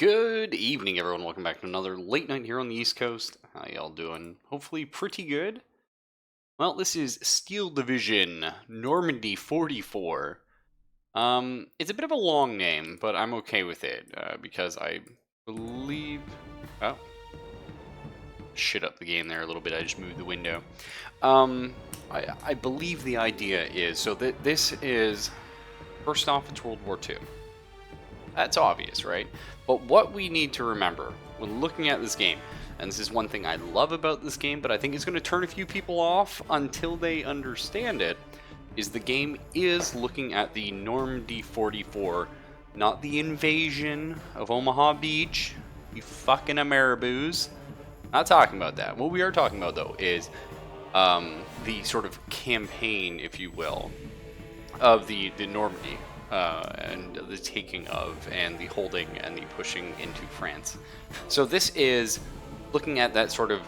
Good evening, everyone. Welcome back to another late night here on the East Coast. How y'all doing? Hopefully, pretty good. Well, this is Steel Division Normandy 44. It's a bit of a long name, but I'm okay with it because I believe. Oh, shit up the game there a little bit. I just moved the window. Um, I believe the idea is so that this is first off, it's World War II. That's obvious, right? But what we need to remember when looking at this game, and this is one thing I love about this game, but I think it's going to turn a few people off until they understand it, is the game is looking at the Normandy 44, not the invasion of Omaha Beach, you fucking Ameriboos. Not talking about that. What we are talking about, though, is the sort of campaign, if you will, of the Normandy and the taking of and the holding and the pushing into France. So this is looking at that sort of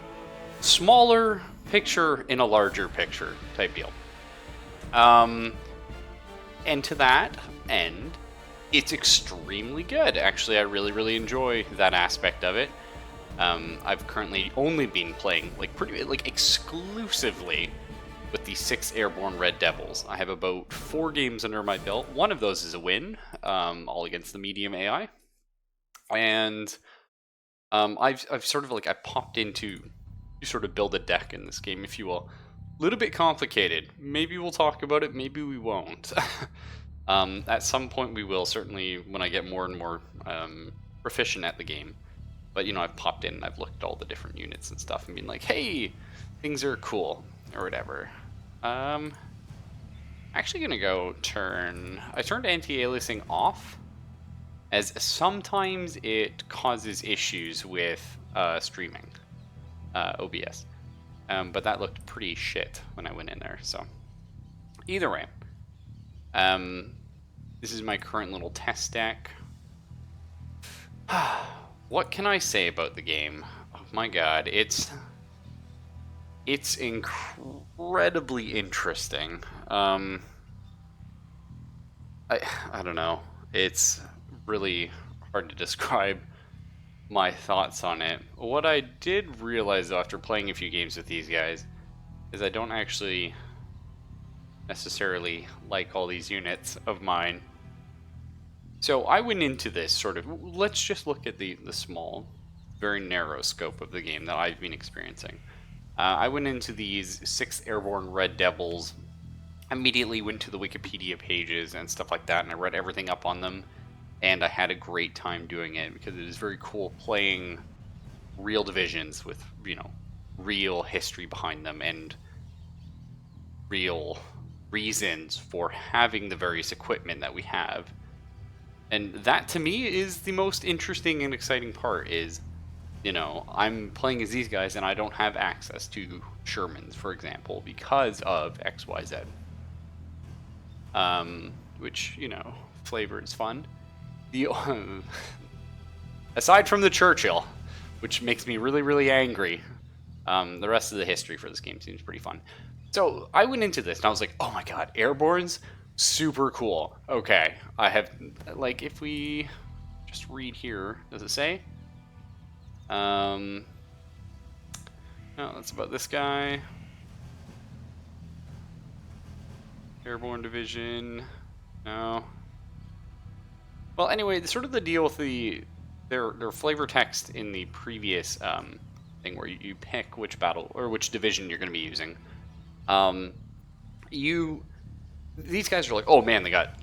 smaller picture in a larger picture type deal. And to that end, it's extremely good. Actually, I really enjoy that aspect of it. I've currently only been playing pretty exclusively with the 6 Airborne Red Devils. I have about 4 games under my belt. One of those is a win, all against the medium AI. And I've sort of I popped into to sort of build a deck in this game, if you will. A little bit complicated. Maybe we'll talk about it, maybe we won't. At some point we will, certainly when I get more and more proficient at the game. But, I've popped in and I've looked at all the different units and stuff and been like, hey, things are cool, or whatever. Actually gonna go I turned anti-aliasing off, as sometimes it causes issues with streaming, OBS. But that looked pretty shit when I went in there, so. Either way. This is my current little test deck. What can I say about the game? Oh my god, it's incredibly interesting. I don't know. It's really hard to describe my thoughts on it. What I did realize, though, after playing a few games with these guys, is I don't actually necessarily like all these units of mine. So I went into this sort of, let's just look at the small, very narrow scope of the game that I've been experiencing. I went into these 6 Airborne Red Devils, immediately went to the Wikipedia pages and stuff like that, and I read everything up on them, and I had a great time doing it because it is very cool playing real divisions with, real history behind them and real reasons for having the various equipment that we have. And that, to me, is the most interesting and exciting part is, I'm playing as these guys and I don't have access to Shermans, for example, because of XYZ. Which, flavor is fun. Aside from the Churchill, which makes me really angry, the rest of the history for this game seems pretty fun. So I went into this and I was like, oh my god, Airborne's super cool. Okay, I have, if we just read here, does it say? No, that's about this guy. Airborne Division. No. Well, anyway, sort of the deal with their flavor text in the previous thing where you pick which battle or which division you're going to be using. These guys are like, oh man, they got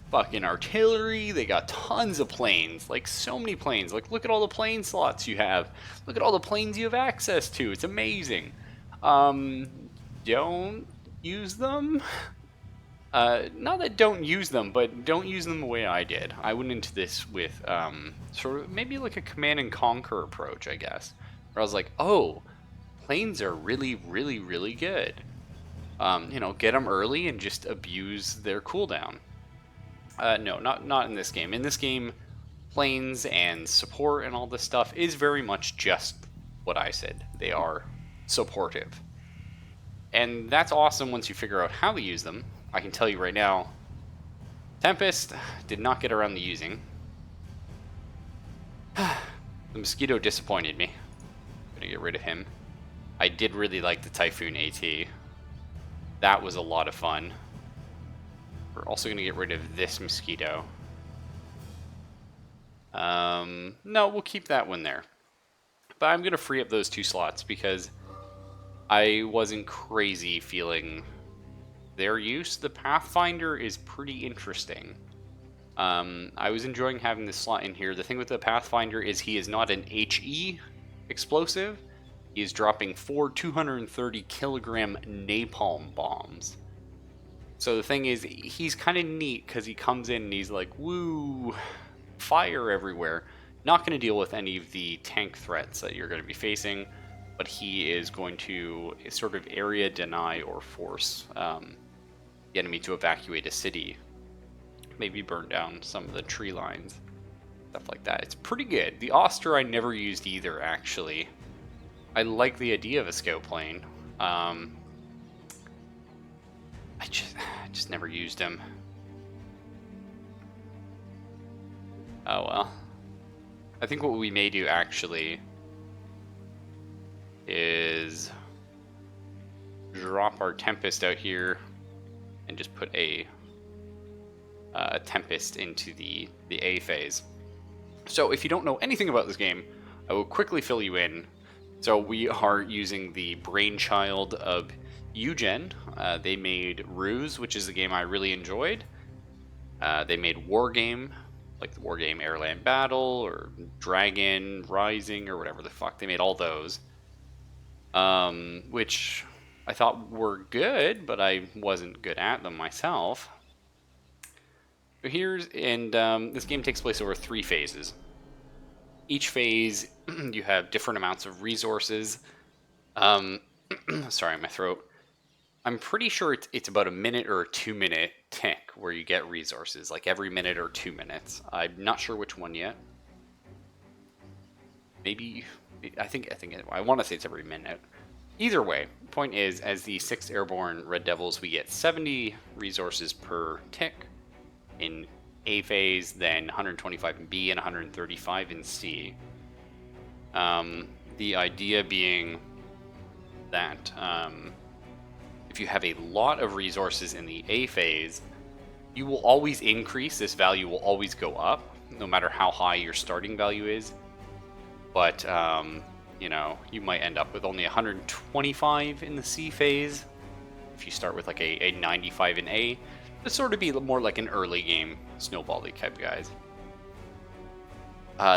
fucking artillery, they got tons of planes, so many planes. Look at all the plane slots you have. Look at all the planes you have access to. It's amazing. Don't use them. Not that don't use them, but don't use them the way I did. I went into this with sort of maybe like a command and conquer approach, I guess. Where I was like, oh, planes are really good. Get them early and just abuse their cooldown. No, not in this game. In this game, planes and support and all this stuff is very much just what I said. They are supportive. And that's awesome once you figure out how to use them. I can tell you right now, Tempest did not get around the using. The Mosquito disappointed me. Gonna get rid of him. I did really like the Typhoon AT. That was a lot of fun. We're also gonna get rid of this Mosquito. No, we'll keep that one there. But I'm gonna free up those 2 slots because I wasn't crazy feeling their use. The Pathfinder is pretty interesting. I was enjoying having this slot in here. The thing with the Pathfinder is he is not an HE explosive. He is dropping 4 230 kilogram napalm bombs. So the thing is, he's kind of neat because he comes in and he's like, woo, fire everywhere. Not going to deal with any of the tank threats that you're going to be facing, but he is going to sort of area deny or force the enemy to evacuate a city. Maybe burn down some of the tree lines, stuff like that. It's pretty good. The Oster I never used either, actually. I like the idea of a scout plane. I just never used him. Oh well. I think what we may do actually is drop our Tempest out here and just put a Tempest into the A phase. So if you don't know anything about this game, I will quickly fill you in. So we are using the brainchild of Eugen. They made Ruse, which is a game I really enjoyed. They made Wargame, like the Wargame Airland Battle, or Dragon Rising, or whatever the fuck. They made all those. Which I thought were good, but I wasn't good at them myself. So this game takes place over 3 phases. Each phase, you have different amounts of resources. Sorry, my throat. I'm pretty sure it's about a minute or a 2-minute tick where you get resources, like every minute or 2 minutes. I'm not sure which one yet. Maybe, I want to say it's every minute. Either way, point is, as the 6th Airborne Red Devils, we get 70 resources per tick in A phase, then 125 in B, and 135 in C. The idea being that if you have a lot of resources in the A phase, you will always increase. This value will always go up, no matter how high your starting value is. But, you know, you might end up with only 125 in the C phase if you start with like a 95 in A. This sort of be more like an early game snowball league type guys.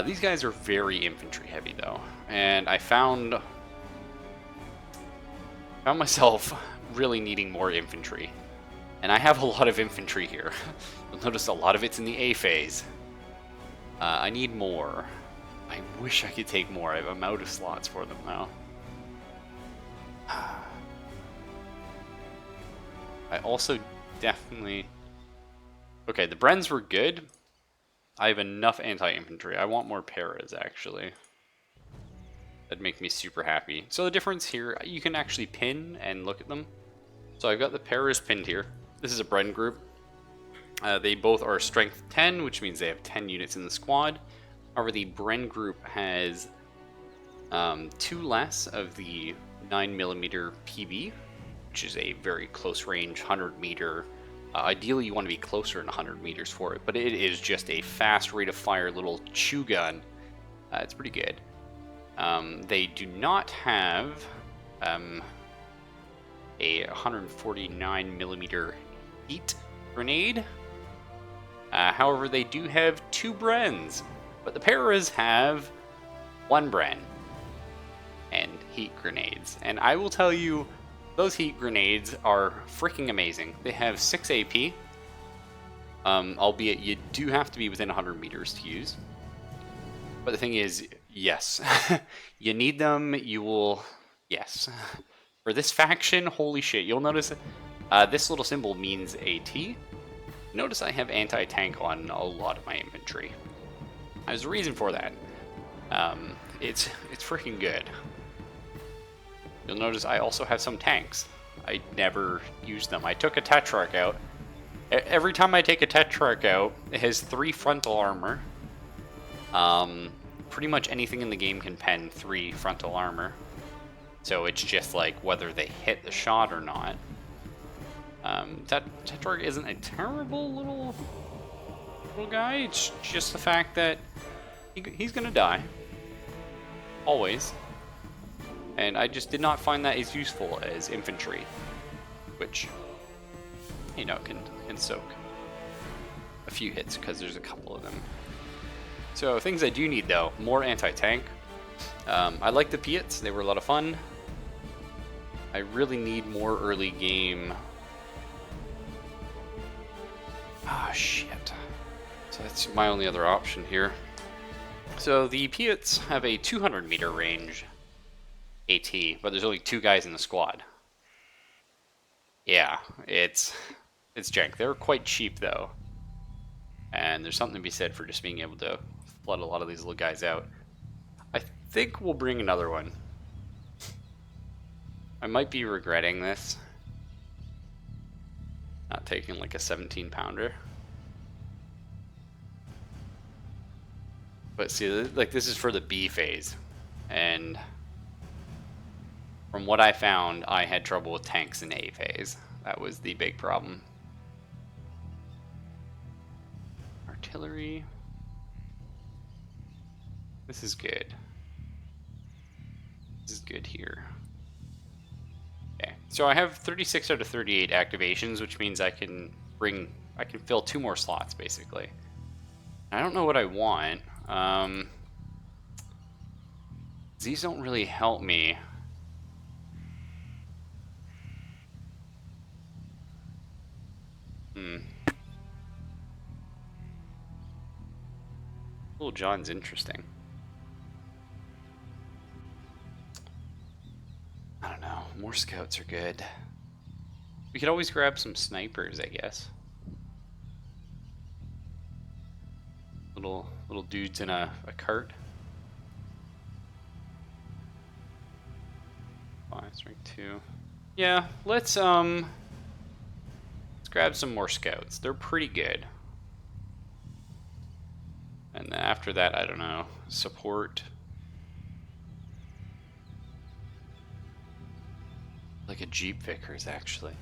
These guys are very infantry heavy though, and I found myself really needing more infantry, and I have a lot of infantry here. You'll notice a lot of it's in the A phase. I need more. I wish I could take more. I'm out of slots for them now. I also definitely... Okay, the Brens were good. I have enough anti-infantry. I want more paras, actually. That'd make me super happy. So the difference here, you can actually pin and look at them. So I've got the paras pinned here. This is a Bren group. They both are strength 10, which means they have 10 units in the squad. However, the Bren group has 2 less of the 9mm PB, which is a very close range 100-meter. Ideally, you want to be closer than 100 meters for it, but it is just a fast rate of fire little chew gun. It's pretty good. They do not have a 149mm heat grenade. However, they do have 2 Brens, but the paras have 1 Bren and heat grenades. And I will tell you, those heat grenades are freaking amazing. They have 6 AP, albeit you do have to be within 100 meters to use. But the thing is, yes, you need them, you will, yes. For this faction, holy shit, you'll notice this little symbol means AT. Notice I have anti-tank on a lot of my infantry. There's a reason for that. It's freaking good. You'll notice I also have some tanks. I never used them. I took a Tetrarch out. Every time I take a Tetrarch out, it has 3 frontal armor, pretty much anything in the game can pen 3 frontal armor. So it's just like whether they hit the shot or not. Tetrarch isn't a terrible little guy. It's just the fact that he's gonna die. Always. And I just did not find that as useful as infantry, which, you know, can soak a few hits because there's a couple of them. So things I do need though, more anti-tank. I like the Piats, they were a lot of fun. I really need more early game. Ah, shit. So that's my only other option here. So the Piats have a 200 meter range AT, but there's only 2 guys in the squad. Yeah, it's jank. They're quite cheap though. And there's something to be said for just being able to flood a lot of these little guys out. I think we'll bring another one. I might be regretting this. Not taking like a 17 pounder. But see, like this is for the B phase. And from what I found, I had trouble with tanks in A phase. That was the big problem. Artillery. This is good. This is good here. Okay, so I have 36 out of 38 activations, which means I can fill 2 more slots basically. I don't know what I want. These don't really help me. Little John's interesting. I don't know. More scouts are good. We could always grab some snipers, I guess. Little dudes in a cart. 5, rank 2. Yeah, let's grab some more scouts. They're pretty good. And then after that, I don't know, support. Like a Jeep Vickers, actually.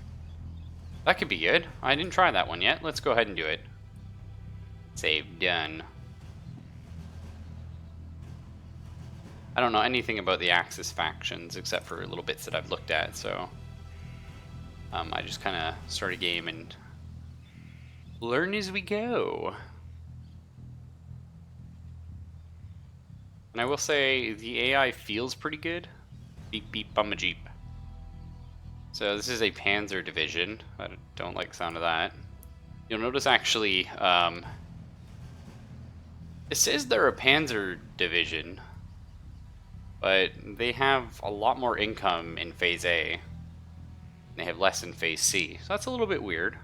That could be good. I didn't try that one yet. Let's go ahead and do it. Save, done. I don't know anything about the Axis factions except for little bits that I've looked at, so I just kind of start a game and learn as we go. And I will say the AI feels pretty good. Beep beep bum a jeep. So this is a Panzer division. I don't like the sound of that. You'll notice actually, it says they're a Panzer division, but they have a lot more income in Phase A. They have less in Phase C, so that's a little bit weird.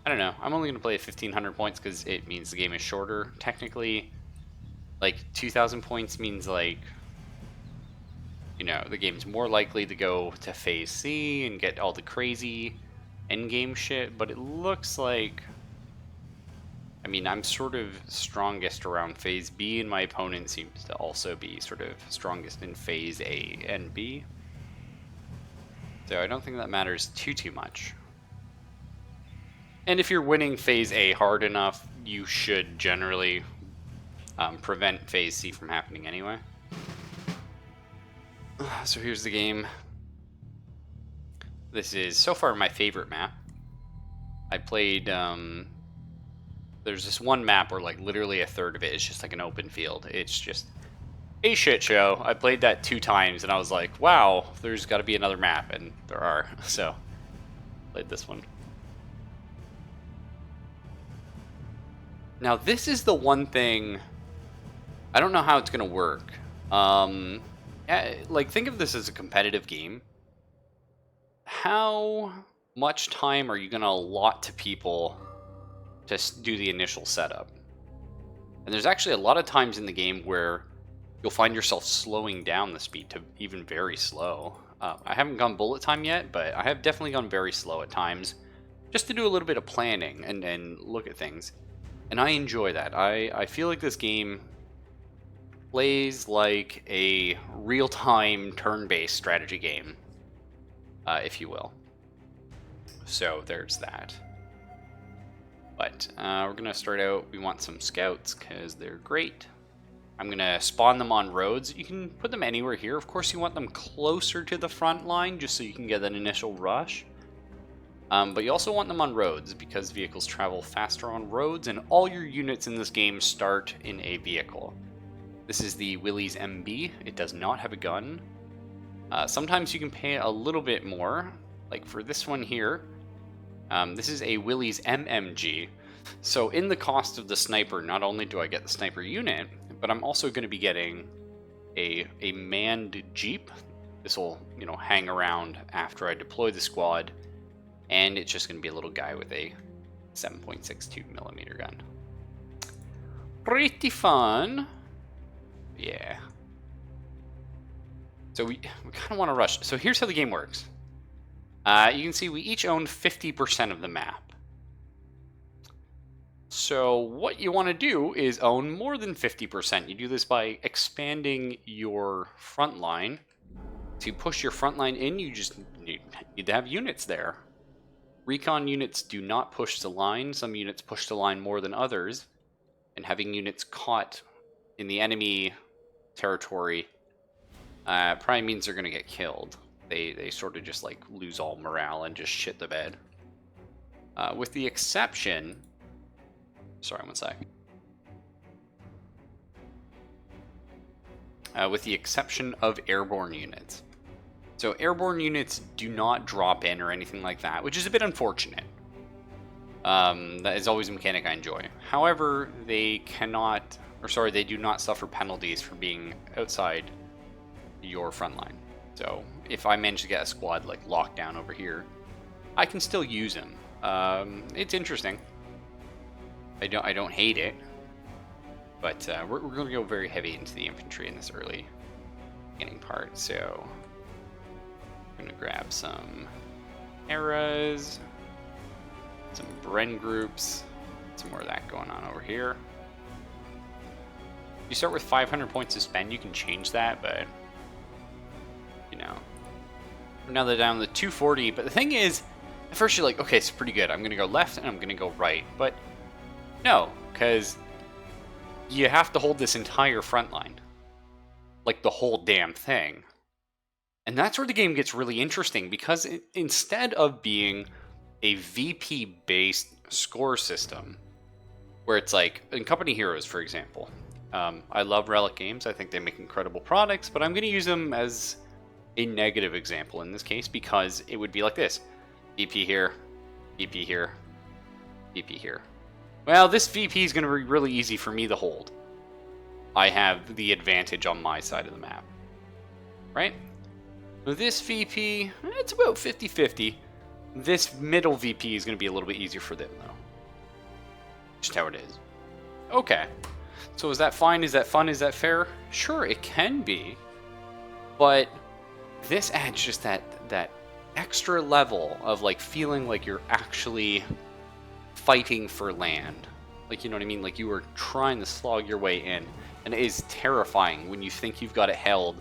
I don't know. I'm only going to play at 1,500 points because it means the game is shorter. Technically, like 2,000 points means like, you know, the game's more likely to go to Phase C and get all the crazy endgame shit, but it looks like, I mean, I'm sort of strongest around Phase B, and my opponent seems to also be sort of strongest in Phase A and B. So I don't think that matters too much. And if you're winning Phase A hard enough, you should generally prevent Phase C from happening anyway. So here's the game. This is so far my favorite map. I played, there's this one map where like literally a third of it is just like an open field. It's just a shit show. I played that 2 times and I was like, wow, there's got to be another map, and there are. So played this one. Now this is the one thing, I don't know how it's gonna work. Like, think of this as a competitive game. How much time are you gonna allot to people to do the initial setup? And there's actually a lot of times in the game where you'll find yourself slowing down the speed to even very slow. I haven't gone bullet time yet, but I have definitely gone very slow at times, just to do a little bit of planning and look at things. And I enjoy that. I feel like this game plays like a real-time turn-based strategy game, if you will. So there's that. But we're going to start out, we want some scouts because they're great. I'm going to spawn them on roads. You can put them anywhere here. Of course, you want them closer to the front line just so you can get that initial rush. But you also want them on roads because vehicles travel faster on roads, and all your units in this game start in a vehicle. This is the Willys MB. It does not have a gun. Sometimes you can pay a little bit more, like for this one here. This is a Willys MMG. So in the cost of the sniper, not only do I get the sniper unit, but I'm also going to be getting a manned Jeep. This will, hang around after I deploy the squad. And it's just going to be a little guy with a 7.62 millimeter gun. Pretty fun. Yeah. So we kind of want to rush. So here's how the game works. You can see we each own 50% of the map. So what you want to do is own more than 50%. You do this by expanding your front line. To push your front line in, you just need to have units there. Recon units do not push the line. Some units push the line more than others. And having units caught in the enemy territory probably means they're going to get killed. They sort of just like lose all morale and just shit the bed. With the exception... Sorry, one sec. With the exception of airborne units. So airborne units do not drop in or anything like that, which is a bit unfortunate. That is always a mechanic I enjoy. However, they do not suffer penalties for being outside your front line. So if I manage to get a squad like locked down over here, I can still use them. It's interesting. I don't hate it, but we're going to go very heavy into the infantry in this early beginning part. So we're going to grab some eras, some Bren groups, some more of that going on over here. You start with 500 points to spend. You can change that, but now they're down to 240. But the thing is, at first you're like, okay, it's pretty good. I'm going to go left and I'm going to go right. But no, because you have to hold this entire front line. Like the whole damn thing. And that's where the game gets really interesting, because instead of being a VP-based score system, where it's like, in Company Heroes, for example, I love Relic Games. I think they make incredible products, but I'm going to use them as a negative example in this case, because it would be like this. VP here, VP here, VP here. Well, this VP is going to be really easy for me to hold. I have the advantage on my side of the map. Right? This VP, it's about 50-50. This middle VP is going to be a little bit easier for them, though. Just how it is. Okay. So is that fine? Is that fun? Is that fair? Sure, it can be. But this adds just that extra level of like feeling like you're actually fighting for land. Like, you know what I mean? Like you are trying to slog your way in. And it is terrifying when you think you've got it held,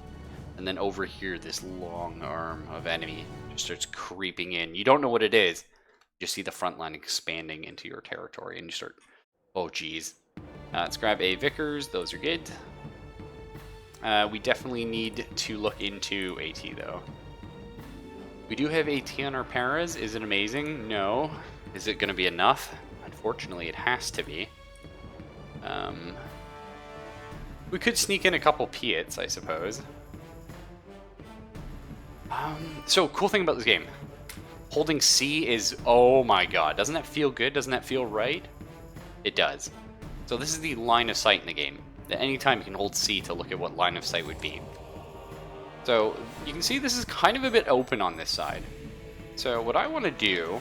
and then over here this long arm of enemy just starts creeping in. You don't know what it is. You just see the front line expanding into your territory, and you start, oh geez. Let's grab a Vickers. Those are good. We definitely need to look into AT though. We do have AT on our paras. Is it amazing? No. Is it going to be enough? Unfortunately, it has to be. We could sneak in a couple Piats, I suppose. So, cool thing about this game. Holding C is, oh my god. Doesn't that feel good? Doesn't that feel right? It does. So this is the line of sight in the game. At any time you can hold C to look at what line of sight would be. So, you can see this is kind of a bit open on this side. So, what I want to do,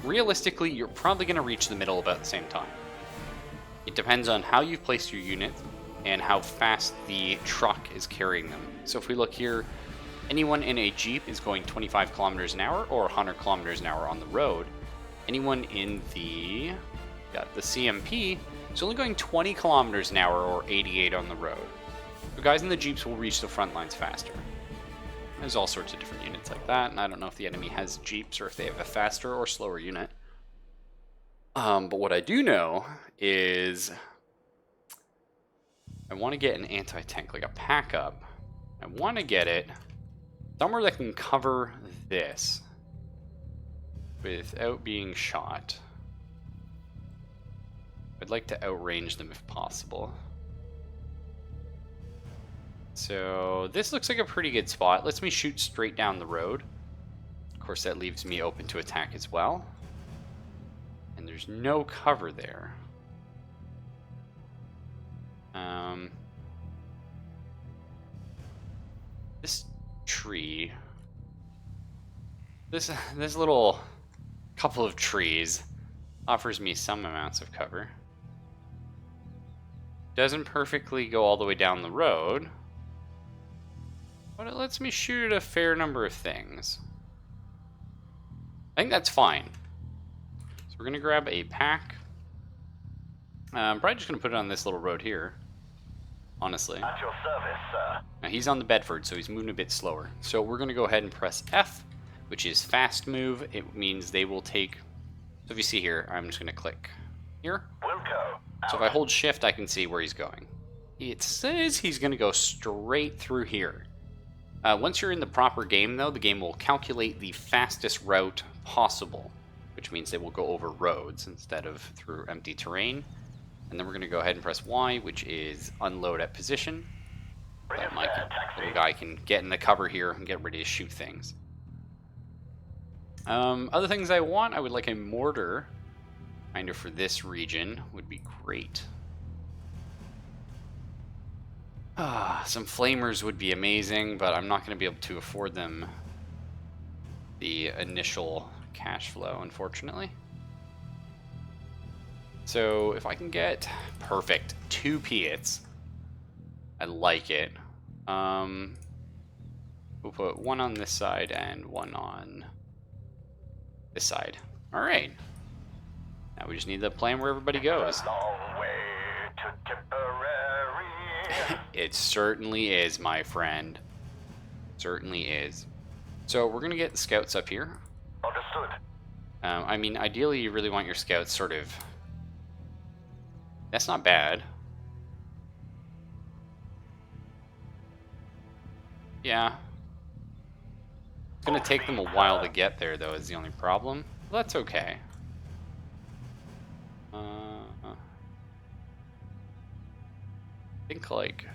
realistically, you're probably going to reach the middle about the same time. It depends on how you've placed your unit and how fast the truck is carrying them. So if we look here, anyone in a Jeep is going 25 kilometers an hour or 100 kilometers an hour on the road. Anyone in the CMP is only going 20 kilometers an hour or 88 on the road. So guys in the Jeeps will reach the front lines faster. There's all sorts of different units like that, and I don't know if the enemy has Jeeps or if they have a faster or slower unit. But what I do know is I want to get an anti-tank, like a pack-up. I want to get it somewhere that can cover this without being shot. I'd like to outrange them if possible. So this looks like a pretty good spot. Lets me shoot straight down the road. Of course, that leaves me open to attack as well. And there's no cover there. This tree, this little couple of trees offers me some amounts of cover. Doesn't perfectly go all the way down the road, but it lets me shoot at a fair number of things. I think that's fine. So we're gonna grab a pack. I'm probably just gonna put it on this little road here, honestly. At your service, sir. Now he's on the Bedford, so he's moving a bit slower. So we're gonna go ahead and press F, which is fast move. It means they will take, so if you see here, I'm just gonna click here. Wilco. So if I hold shift, I can see where he's going. It says he's gonna go straight through here. Once you're in the proper game though, the game will calculate the fastest route possible, which means they will go over roads instead of through empty terrain. And then we're going to go ahead and press Y, which is unload at position. But my little guy can get in the cover here and get ready to shoot things. Other things I want, I would like a mortar. Kind of for this region would be great. Some flamers would be amazing, but I'm not going to be able to afford them the initial cash flow, unfortunately. So if I can get perfect 2 Piats, I like it. We'll put one on this side and one on this side. All right. Now we just need to plan where everybody goes. Long way to Tipperary. It certainly is, my friend. Certainly is. So we're gonna get the scouts up here. Understood. I mean, ideally, you really want your scouts sort of. That's not bad. Yeah. It's gonna take them a while to get there, though, is the only problem. Well, that's okay. I think, like...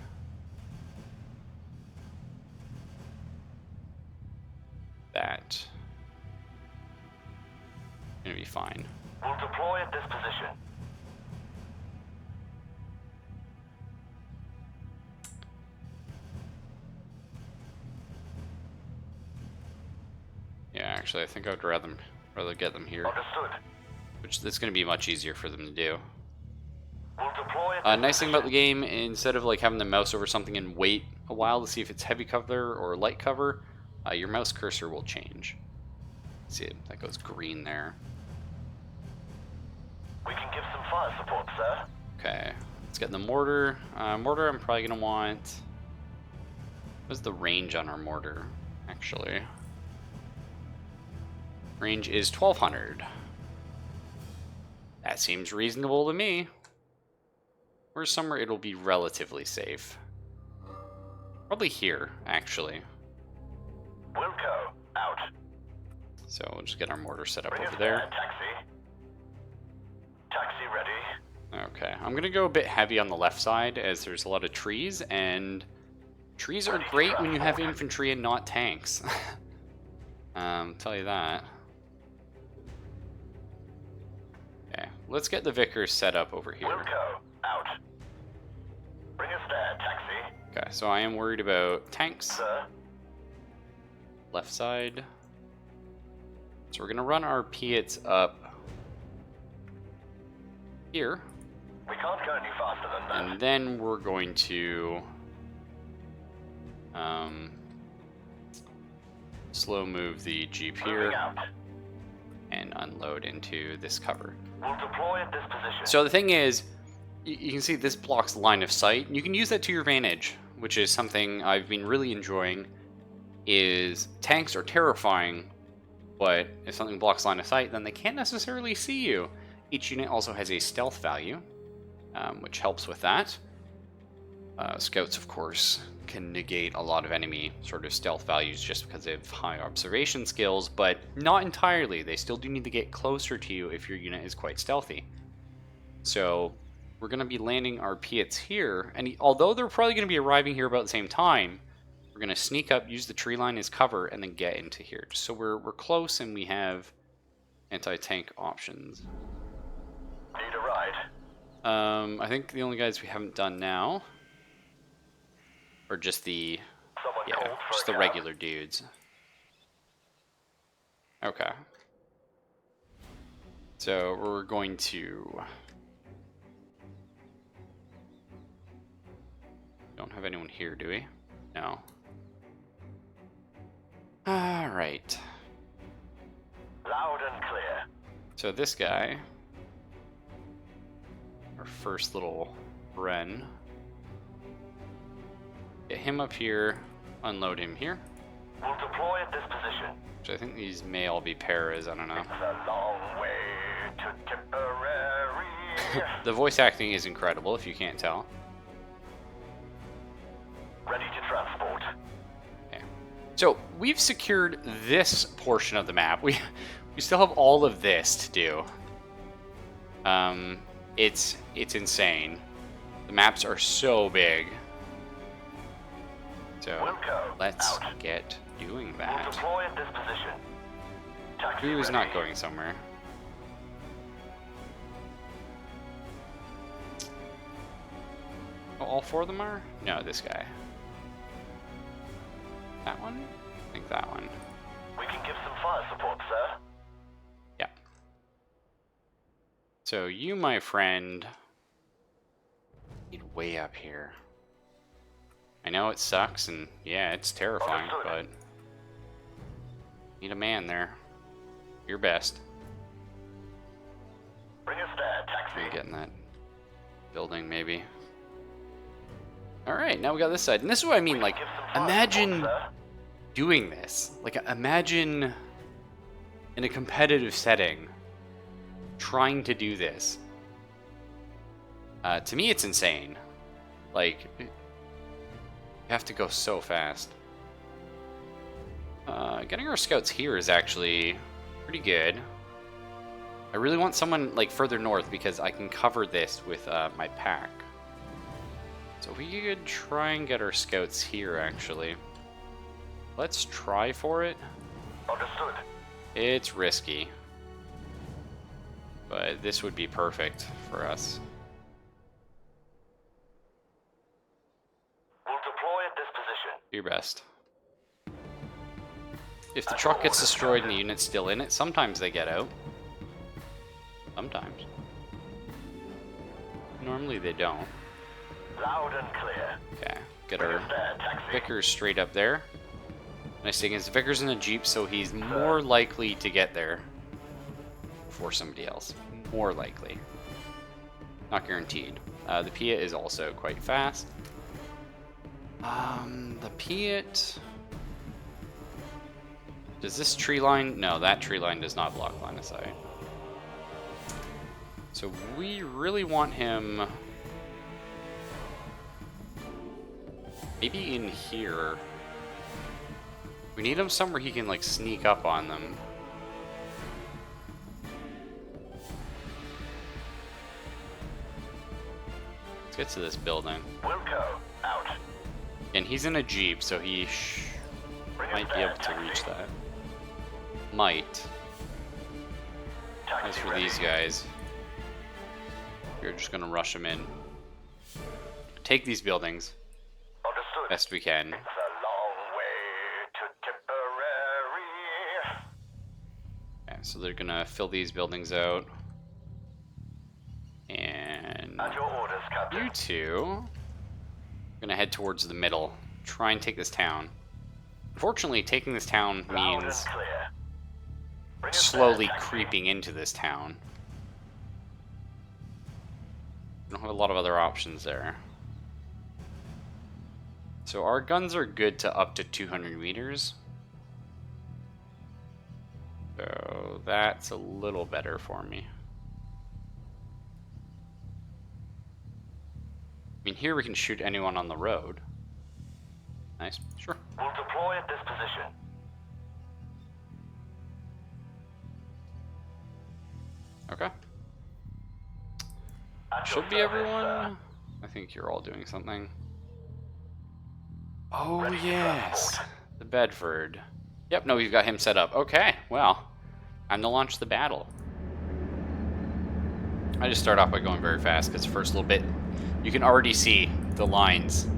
that. Gonna be fine. We'll deploy at this position. Yeah, actually, I think I would rather get them here, Understood. which is going to be much easier for them to do. We'll deploy at this Nice thing about the position. game, instead of like having the mouse over something and wait a while to see if it's heavy cover or light cover, your mouse cursor will change. See, that goes green there. We can give some fire support, sir. Okay, let's get the mortar. Mortar, I'm probably going to want... What's the range on our mortar, actually? Range is 1200. That seems reasonable to me. Or somewhere it'll be relatively safe. Probably here, actually. Wilco, out. So we'll just get our mortar set up Bring over us there. taxi. Taxi ready. Okay, I'm gonna go a bit heavy on the left side as there's a lot of trees, and trees are great when you have infantry and not tanks. Tell you that. Okay, let's get the Vickers set up over here. Wilco, out. Bring us there, taxi. Okay, so I am worried about tanks. Sir. Left side. So we're gonna run our Piats up here, We can't go any faster than that. and then we're going to slow move the Jeep Moving here out. and unload into this cover. We'll deploy at this position. So the thing is, you can see this blocks line of sight. You can use that to your advantage which is something I've been really enjoying, is tanks are terrifying, but if something blocks line of sight, then they can't necessarily see you. Each unit also has a stealth value, which helps with that. Scouts, of course, can negate a lot of enemy sort of stealth values just because they have high observation skills, but not entirely. They still do need to get closer to you if your unit is quite stealthy. So we're going to be landing our Piets here, and although they're probably going to be arriving here about the same time, we're going to sneak up, use the tree line as cover, and then get into here. Just so we're close and we have anti-tank options. Need a ride? I think the only guys we haven't done now are just the regular dudes. Okay. So we're going to... Don't have anyone here, do we? No. Alright. Loud and clear. So this guy, our first little Bren, get him up here, unload him here. We'll deploy at this position. Which I think these may all be paras, I don't know. It's a long way to Tipperary. The voice acting is incredible, if you can't tell. Ready to transport. Okay. So we've secured this portion of the map. We still have all of this to do. It's insane. The maps are so big. So let's get doing We'll that. deploy at this position. Taxi Who is not ready. going somewhere? Oh, all four of them are? No, this guy. That one? I think that one. We can give some fire support, sir. Yeah. So you, my friend, need way up here. I know it sucks, and yeah, it's terrifying, but need a man there. Your best. Bring us there, Try taxi. get in that building, maybe. Alright, now we got this side. And this is what I mean, like, Give some fire imagine support, sir. doing this. Like, imagine in a competitive setting trying to do this. To me, it's insane. Like, you have to go so fast. Getting our scouts here is actually pretty good. I really want someone, like, further north because I can cover this with my pack. So we could try and get our scouts here, actually. Let's try for it. Understood. It's risky. But this would be perfect for us. We'll deploy at this position. Do your best. If the truck gets destroyed and the unit's still in it, sometimes they get out. Sometimes. Normally they don't. Loud and clear. Okay, get Bring our us there, taxi. Vickers straight up there. Nice thing is Vickers in a Jeep, so he's more likely to get there before somebody else. More likely. Not guaranteed. The Piet is also quite fast. The Piet... Does this tree line... No, that tree line does not block line of sight. So we really want him... Maybe in here. We need him somewhere he can, like, sneak up on them. Let's get to this building. Wilco, out. And he's in a Jeep, so he Bring might us be there, able to taxi. reach that. Might. Taxi As for ready. these guys, we're just gonna rush them in. Take these buildings Understood. best we can. It's a long way to Tipperary. Okay, so they're gonna fill these buildings out. And At your orders, Captain. you two are gonna head towards the middle. Try and take this town. Unfortunately, taking this town Loud means and clear. Bring us slowly there, taxi. creeping into this town. We don't have a lot of other options there. So our guns are good to up to 200 meters. So that's a little better for me. I mean, here we can shoot anyone on the road. Nice, sure. We'll deploy at this position. Okay. At your Should be service, everyone. I think you're all doing something. Oh, Ready to yes. transport. The Bedford. Yep, no, we've got him set up. Okay, well, time to launch the battle. I just start off by going very fast because first little bit, you can already see the lines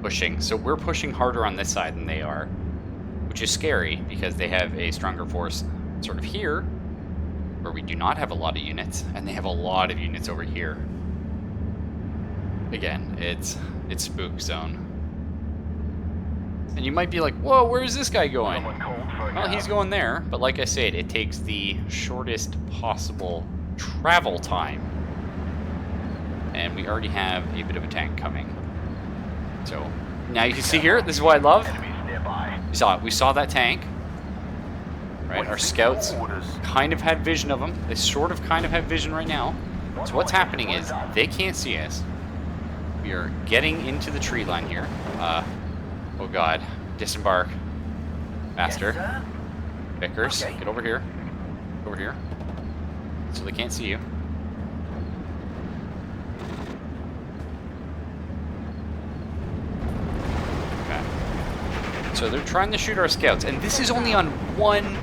pushing. So we're pushing harder on this side than they are, which is scary because they have a stronger force sort of here, where we do not have a lot of units, and they have a lot of units over here. Again, it's spook zone. And you might be like, whoa, where is this guy going? Someone called for a Well, he's cab. going there, but like I said, it takes the shortest possible travel time. And we already have a bit of a tank coming. So, now you can see here, this is what I love. Enemies nearby. We saw that tank. Right, our scouts Orders. kind of had vision of them. They sort of kind of have vision right now. So what's happening is they can't see us. We are getting into the tree line here. Oh god. Disembark. Faster. Yes, sir. Vickers, Okay. get over here. Over here. So they can't see you. Okay. So they're trying to shoot our scouts, and this is only on one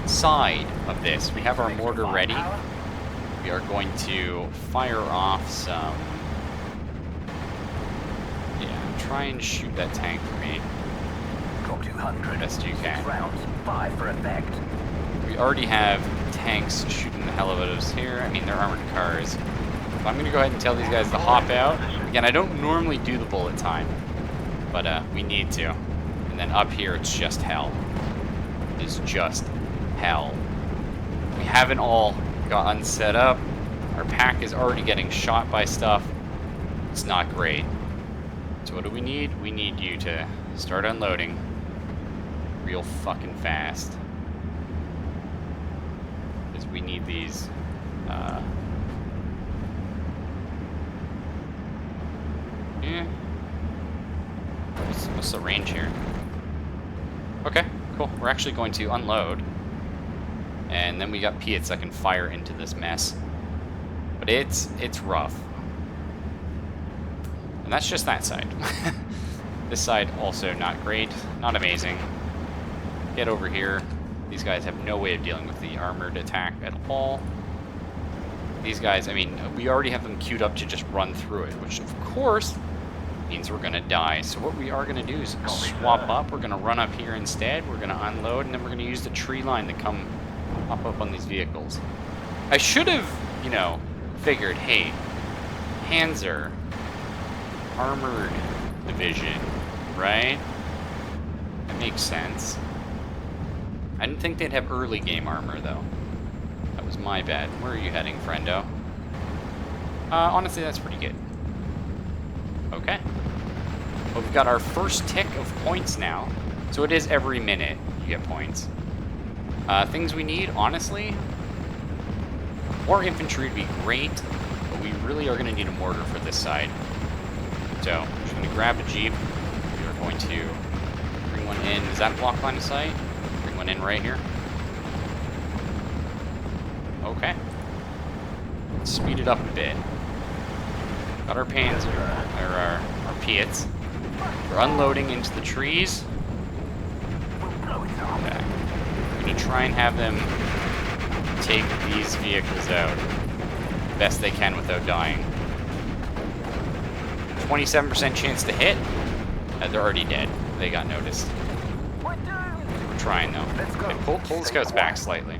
side of this. We have our mortar ready. We are going to fire off some... Yeah, try and shoot that tank for me. Drop 200. Best you can. 6 rounds. 5 for effect. We already have tanks shooting the hell out of us here. I mean, they're armored cars. So I'm going to go ahead and tell these guys to hop out. Again, I don't normally do the bullet time, but we need to. And then up here, it's just hell. It's just hell. We haven't all gotten set up. Our pack is already getting shot by stuff. It's not great. So what do we need? We need you to start unloading real fucking fast. Because we need these. Yeah. What's the range here? Okay, cool. We're actually going to unload. And then we got Piets that can fire into this mess. But it's rough. And that's just that side. This side also not great, not amazing. Get over here. These guys have no way of dealing with the armored attack at all. These guys, I mean, we already have them queued up to just run through it, which of course means we're gonna die. So what we are gonna do is swap up. We're gonna run up here instead. We're gonna unload, and then we're gonna use the tree line to come up on these vehicles. I should have, you know, figured, hey, Panzer, armored division, right? That makes sense. I didn't think they'd have early game armor, though. That was my bad. Where are you heading, friendo? Honestly, that's pretty good. Okay. Well, we've got our first tick of points now. So it is every minute you get points. Things we need, honestly, more infantry would be great, but we really are going to need a mortar for this side. So, I'm just going to grab a Jeep. We are going to bring one in. Is that block line of sight? Bring one in right here. Okay. Let's speed it up a bit. Got our Panzer, or our Piets. We're unloading into the trees. Okay. I'm going to try and have them take these vehicles out best they can without dying. 27% chance to hit. They're already dead. They got noticed. We're trying though. Okay, pull the scouts back slightly.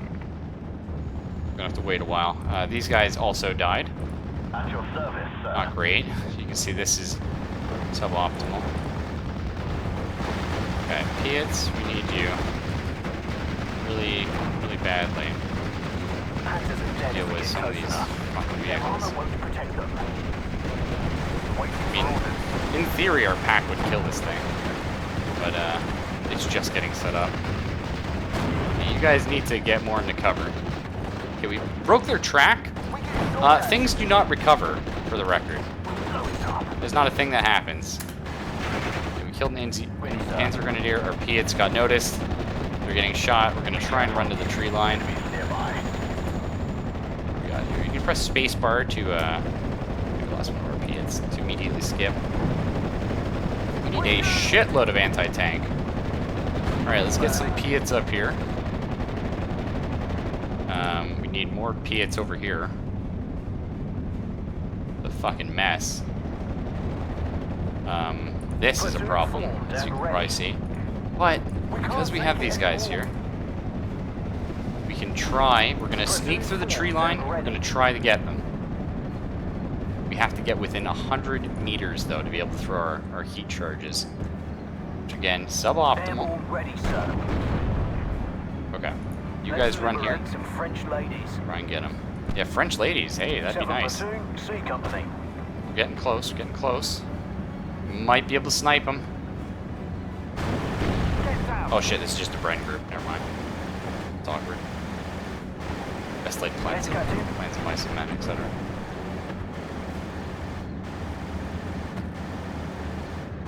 Gonna have to wait a while. These guys also died. At your service, sir. Not great. You can see this is suboptimal. Okay, Piets, we need you really, really badly. Panzers are dead Deal if we with get some of close these enough. fucking Their vehicles. armor won't protect them. I mean, in theory, our pack would kill this thing. But, it's just getting set up. You guys need to get more into cover. Okay, we broke their track. Things do not recover, for the record. There's not a thing that happens. Okay, we killed an Panzer Grenadier. Our Piats got noticed. They're getting shot. We're going to try and run to the tree line. You can press spacebar to, we lost one of our Piats, to immediately skip. We need a shitload of anti-tank. Alright, let's get some Piats up here. We need more Piats over here. The fucking mess. This is a problem, as you can probably see. But, because we have these guys here, we can try. We're going to sneak through the tree line. We're going to try to get them. We have to get within 100 meters, though, to be able to throw our heat charges. Which, again, suboptimal. Okay. You guys run here. Try and get them. Yeah, French ladies. Hey, that'd be nice. We're getting close. We're getting close. Might be able to snipe them. Oh shit, this is just a Bren group. Never mind. It's awkward. Best laid plans of mice and men, etc.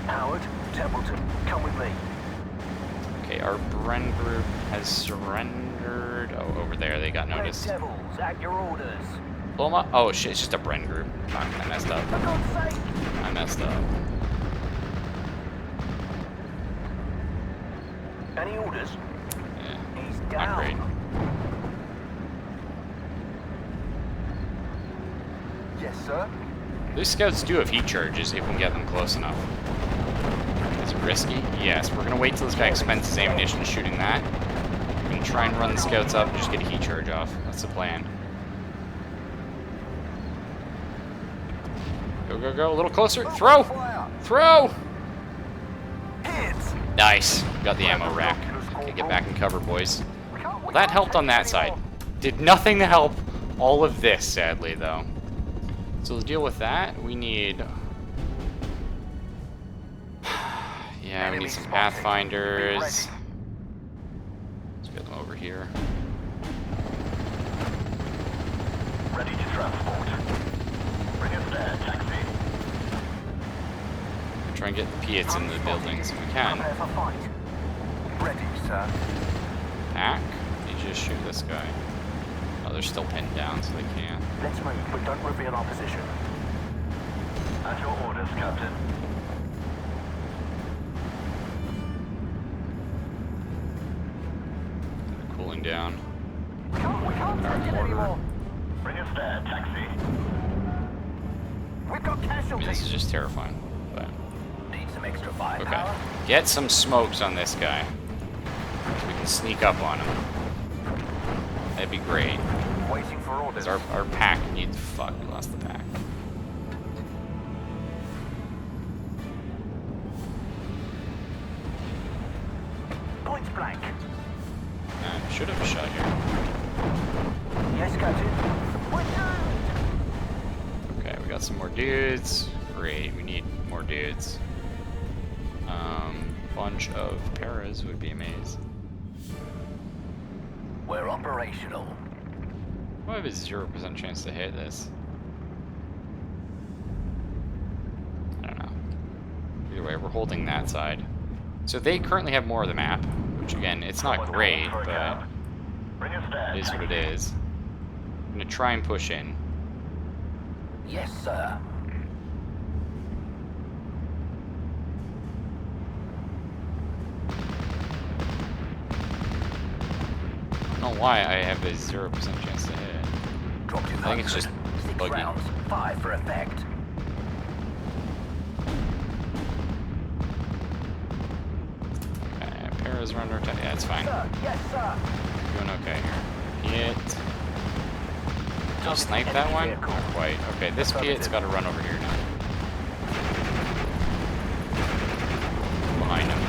Howard, Templeton, come with me. Okay, our Bren group has surrendered. Oh, over there, they got noticed. Devils, at your orders. Loma? Oh shit, it's just a Bren group. Fuck, I messed up. For God's sake! I messed up. Any orders? Yeah, He's not down. great. Yes, sir. These scouts do have heat charges if we can get them close enough. Is it risky? Yes. We're going to wait till this guy expends his ammunition shooting that. We're going to try and run the scouts up and just get a heat charge off. That's the plan. Go, go, go. A little closer. Throw! Throw! Nice. Got the ammo rack. Okay, get back in cover, boys. Well, that helped on that side. Did nothing to help all of this, sadly, though. So to deal with that, we need... yeah, we need some Pathfinders. Let's get them over here. Ready to transport. Bring us there, taxi. Try and get the Piats into the buildings if we can. Prepare for fight. Ready, sir. Pack? You just shoot this guy. Oh, they're still pinned down, so they can't. Let's move, but don't reveal our position. At your orders, Captain. They're cooling down. We can't take it anymore. Bring us there, taxi. We've got I mean, this casualties. is just terrifying. But Need some extra firepower. okay, get some smokes on this guy. So we can sneak up on him. That'd be great. Waiting for orders. Because our pack needs... fuck, we lost the pack. Point blank. Should have a shot here. Yes, Captain. We're doomed. Okay, we got some more dudes. Great, we need more dudes. Bunch of paras would be amazing. We're operational. I have a 0% chance to hit this. I don't know. Either way, we're holding that side. So they currently have more of the map, which again, it's not great, but it is what it is. I'm gonna try and push in. Yes, sir. I don't know why I have a 0% chance to hit. Drop I think it's just 6 buggy. rounds, 5 for effect. Okay, paras are under attack. Yeah, it's fine. Sir, yes, sir. Doing okay here. Piat. Did you snipe that one? Not quite. Okay, this Piat's got to run over here now. Behind him.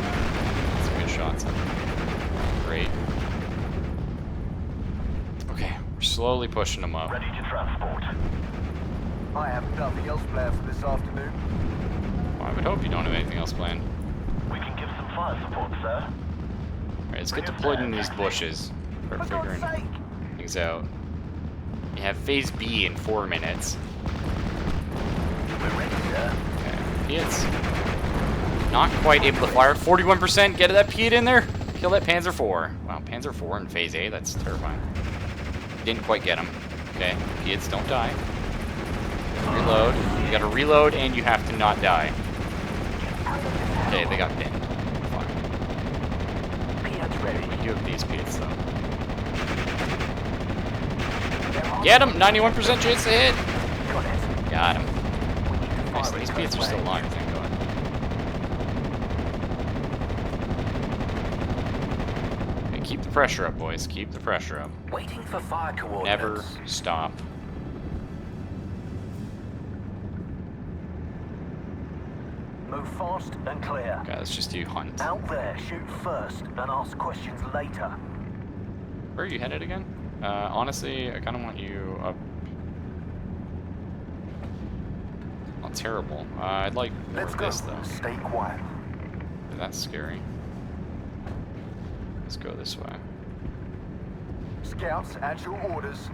Some good shots. Great. Okay, we're slowly pushing him up. Ready to transport. I have nothing else planned for this afternoon. Well, I would hope you don't have anything else planned. We can give some fire support, sir. Alright, let's get deployed in these bushes. Start For God's figuring sake! things out. You have phase B in 4 minutes. We're ready, sir. Okay, Piet's not quite able to fire. 41%, get that Piet in there. Kill that Panzer IV. Wow, Panzer IV in phase A, that's terrifying. Didn't quite get him. Okay, Piets, don't die. Reload. You gotta reload and you have to not die. Okay, they got pinned. Fuck. Piet's ready. We do have these Piets though. Get him! 91% chance to hit! Got it. Got him. Nice, these Piets are still alive, thank God. Okay, keep the pressure up, boys. Keep the pressure up. Waiting for fire coordinates. Never stop. Move fast and clear. Okay, let's just do hunt. Out there, shoot first and ask questions later. Where are you headed again? Honestly, I kind of want you up. Not terrible. I'd like more Let's of go. this though. Stay quiet. That's scary. Let's go this way. Scouts, at your orders.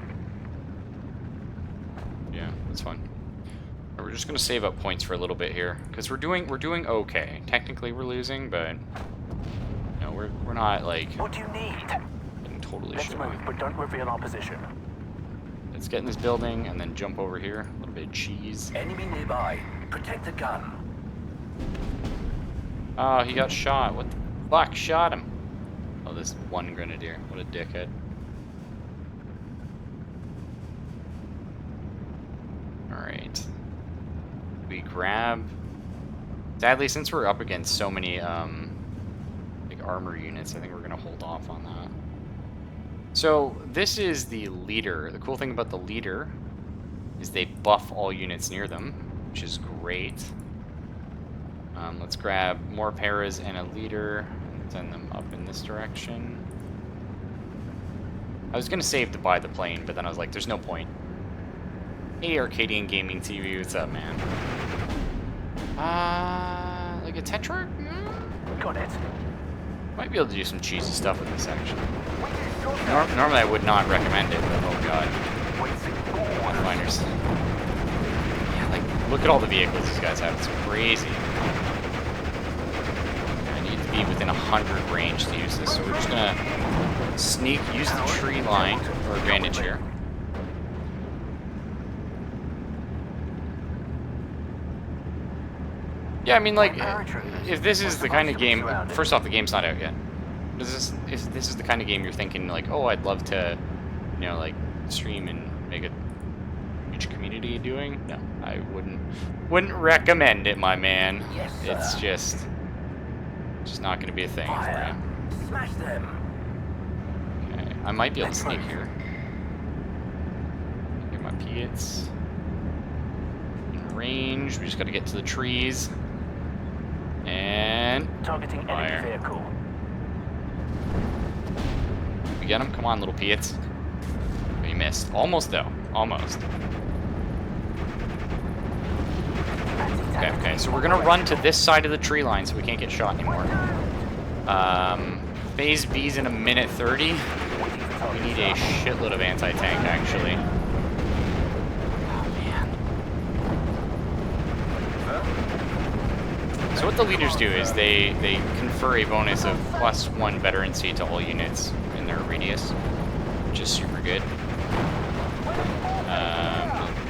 Yeah, that's fine. We're just gonna save up points for a little bit here because we're doing okay. Technically, we're losing, but no, we're not like What do you need? getting totally Let's shit move, on. but don't reveal our position. Let's get in this building and then jump over here. A little bit of cheese. Enemy nearby. Protect the gun. Oh, he got shot. What the fuck? Shot him. Oh, this one grenadier. What a dickhead. Alright. We grab... Sadly, since we're up against so many like armor units, I think we're going to hold off on that. So, this is the leader. The cool thing about the leader is they buff all units near them, which is great. Let's grab more paras and a leader and send them up in this direction. I was going to save to buy the plane, but then I was like, there's no point. Hey, Arcadian Gaming TV, what's up, man? Like a Tetrarch? Got it. Might be able to do some cheesy stuff with this, actually. Normally I would not recommend it, but oh god. Pathfinders. Yeah, like, look at all the vehicles these guys have. It's crazy. I need to be within 100 range to use this, so we're just gonna sneak, use the tree line for advantage here. Yeah, I mean, like, if this is the kind of game... First off, the game's not out yet. If this is the kind of game you're thinking, like, oh, I'd love to, you know, like, stream and make a huge community doing, no, I wouldn't recommend it, my man. Yes, sir. It's just not going to be a thing for you. Smash them. Okay, I might be able to sneak here. Get my Piets in range. We just got to get to the trees. And Targeting fire. enemy vehicle. We get him? Come on, little Piets. We missed. Almost, though. Almost. Okay, so we're going to run to this side of the tree line so we can't get shot anymore. Phase B's in a minute 30. We need a shitload of anti-tank, actually. So what the leaders do is they confer a bonus of +1 veterancy to all units in their radius, which is super good. You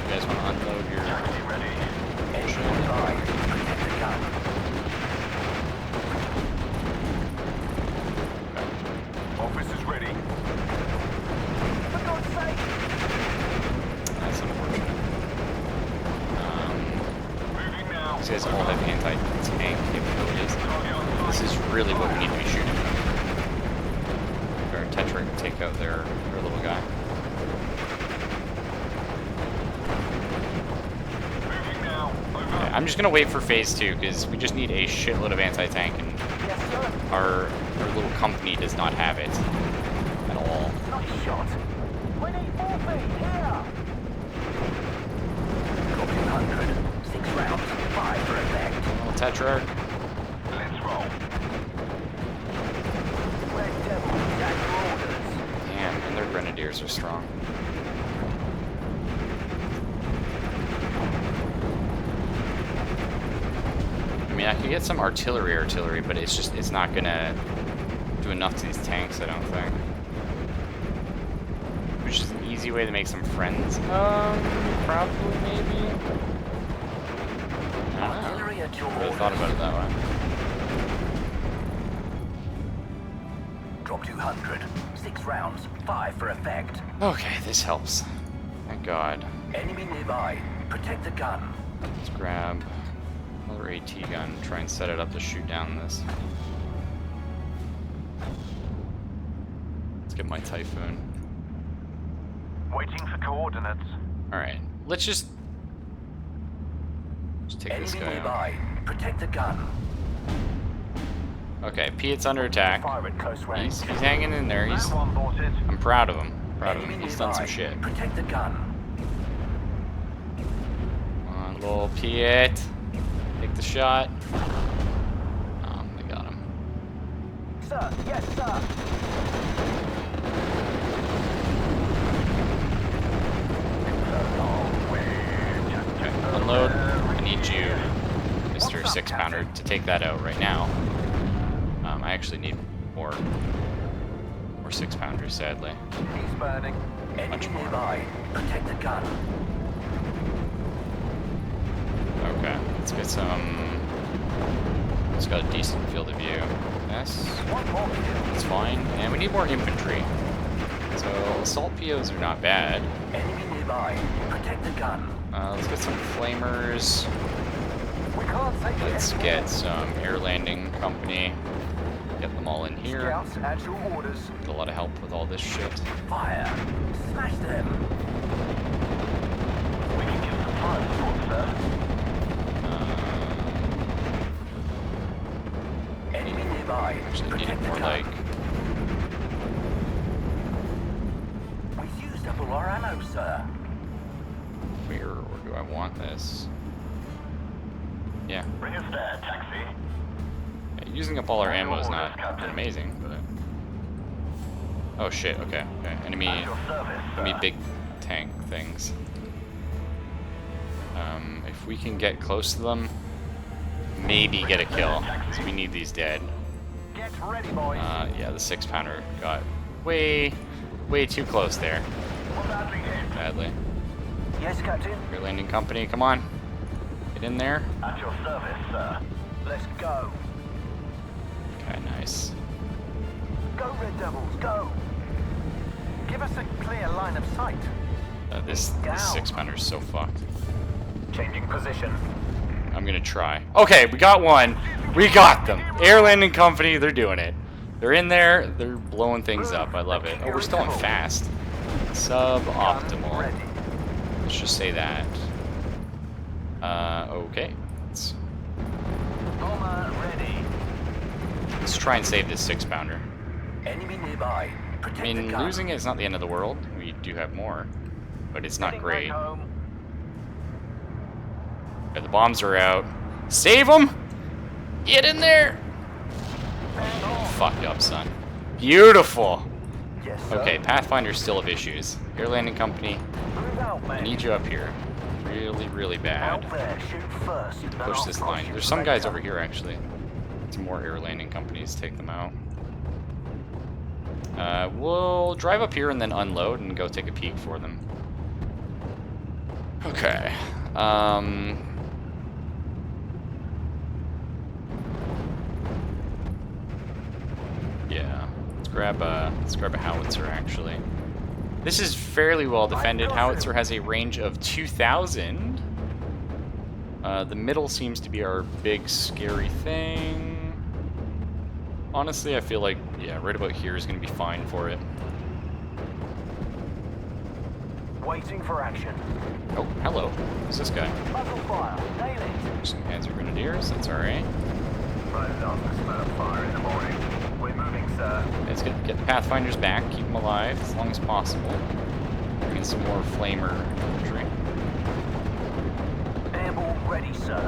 guys want to unload your... Office is ready. That's unfortunate. Moving now. These guys all have anti-tank capabilities. This is really what we need to be shooting. Our Tetrarch can take out their little guy. Moving now. Okay, I'm just gonna wait for phase 2 because we just need a shitload of anti-tank, and Yes, sir. our little company does not have it at all. Nice shot. We need 4 feet here. Tetrarch. Let's roll. Red Devil, at your orders. Damn, and their grenadiers are strong. I mean, I could get some artillery, but it's not gonna do enough to these tanks, I don't think. Which is an easy way to make some friends. Probably, maybe. I don't know. Artillery at your Really orders. thought about it that way. Drop 200. 6 rounds. 5 for effect. Okay, this helps. Thank God. Enemy nearby. Protect the gun. Let's grab another AT gun, try and set it up to shoot down this. Let's get my Typhoon. Waiting for coordinates. Alright, let's just take this Enemy guy out. nearby. Protect the gun. Okay, Piet's under attack. Fire at close range. He's hanging in there. That one bought it. I'm proud of him. Enemy He's done some nearby. shit. Protect the gun. Come on, little Piet. Take the shot. They got him. Sir, yes, sir. Okay, unload. I need you, Mr. 6-pounder, to take that out right now. I actually need more 6-pounders, sadly. He's burning. Enemy nearby. Protect the gun. Okay, let's get some. It's got a decent field of view. Yes, One more kill. it's fine. And we need more infantry. So assault POs are not bad. Enemy nearby. Protect the gun. Let's get some flamers. We can't take Let's the get some air landing company. Get them all in here. Scouts at your orders. Get a lot of help with all this shit. Fire. Smash them. We can give some fire support, sir. Enemy nearby. Actually, need it Protect the more gun. like. We've used up all our ammo, sir. Where or do I want this? Yeah. Bring us there, taxi. Yeah, using up all our ammo is not amazing, but. Oh shit, okay. Enemy. At your service, sir. Enemy big tank things. If we can get close to them, maybe get a kill. 'Cause we need these dead. Get ready, boys. Yeah, the 6-pounder got way too close there. We're badly hit. Sadly. Yes, Captain. Your landing company, come on. Get in there. At your service, sir. Let's go. Okay, nice. Go, Red Devils, go. Give us a clear line of sight. This 6-pounder's so fucked. Changing position. I'm gonna try. Okay, we got one. We got them. Air landing company, they're doing it. They're in there, they're blowing things up. I love it. Oh, we're still in fast. Suboptimal. Ready. Let's just say that. Okay. Bomber ready. Let's try and save this 6-pounder. Enemy nearby. I Protect mean, the gun. losing it is not the end of the world. We do have more, but it's not Heading great. back home. Okay, the bombs are out. Save them! Get in there! Fucked up, son. Beautiful! Yes, sir. Okay, Pathfinder's still have issues. Air landing company, Move out, I man. need you up here. Really bad. Out there, shoot first. Need to push this line. There's some guys over here, actually. Some more air landing companies, take them out. We'll drive up here and then unload and go take a peek for them. Okay. Yeah. Let's grab a howitzer, actually. This is fairly well defended. Howitzer has a range of 2,000. The middle seems to be our big scary thing. Honestly, I feel like, yeah, right about here is going to be fine for it. Waiting for action. Oh, hello. Who's this guy? Muzzle fire. Nail it. Some Panzer Grenadiers, that's alright. Right off the smell of fire in the morning. We're moving, sir. Let's get the Pathfinders back, keep them alive as long as possible. Bring in some more flamer infantry. Airball ready, sir.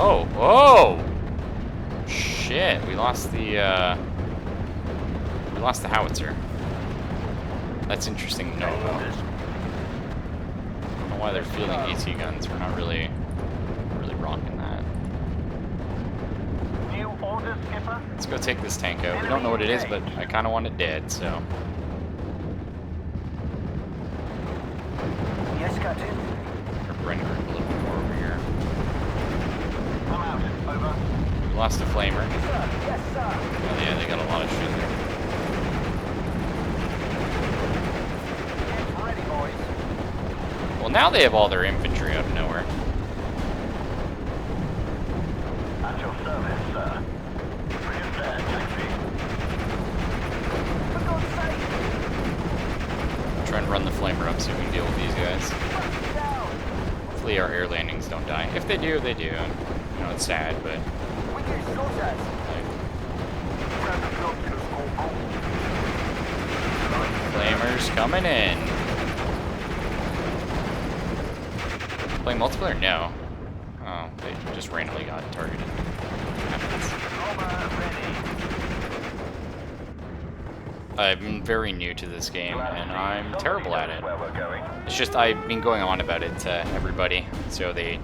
Oh, oh! Shit, we lost the howitzer. That's interesting to know about. I don't know why they're fielding AT guns. We're not really rocking that. New orders, Skipper. Let's go take this tank out. We don't know what it is, but I kind of want it dead, so. Yes, Captain. We're rendering a little bit more over here. I'm out. Over. We lost a flamer. Sir, yes, sir. Oh yeah, they got a lot of shit there. Get ready, boys. Well, now they have all their infantry out of nowhere. At your service, sir. Bring us there, taxi. For God's sake, Try and run the flamer up so we can deal with these guys. fuck down. Hopefully our air landings don't die. If they do, they do. And, you know, it's sad, but We get shot at. like, Grab the doctors, Corporal. flamers coming in. Playing multiplayer? No. Oh, they just randomly got targeted. Happens. Bomber ready. I'm very new to this game, and I'm terrible at it. Where we're going. It's just I've been going on about it to everybody, so they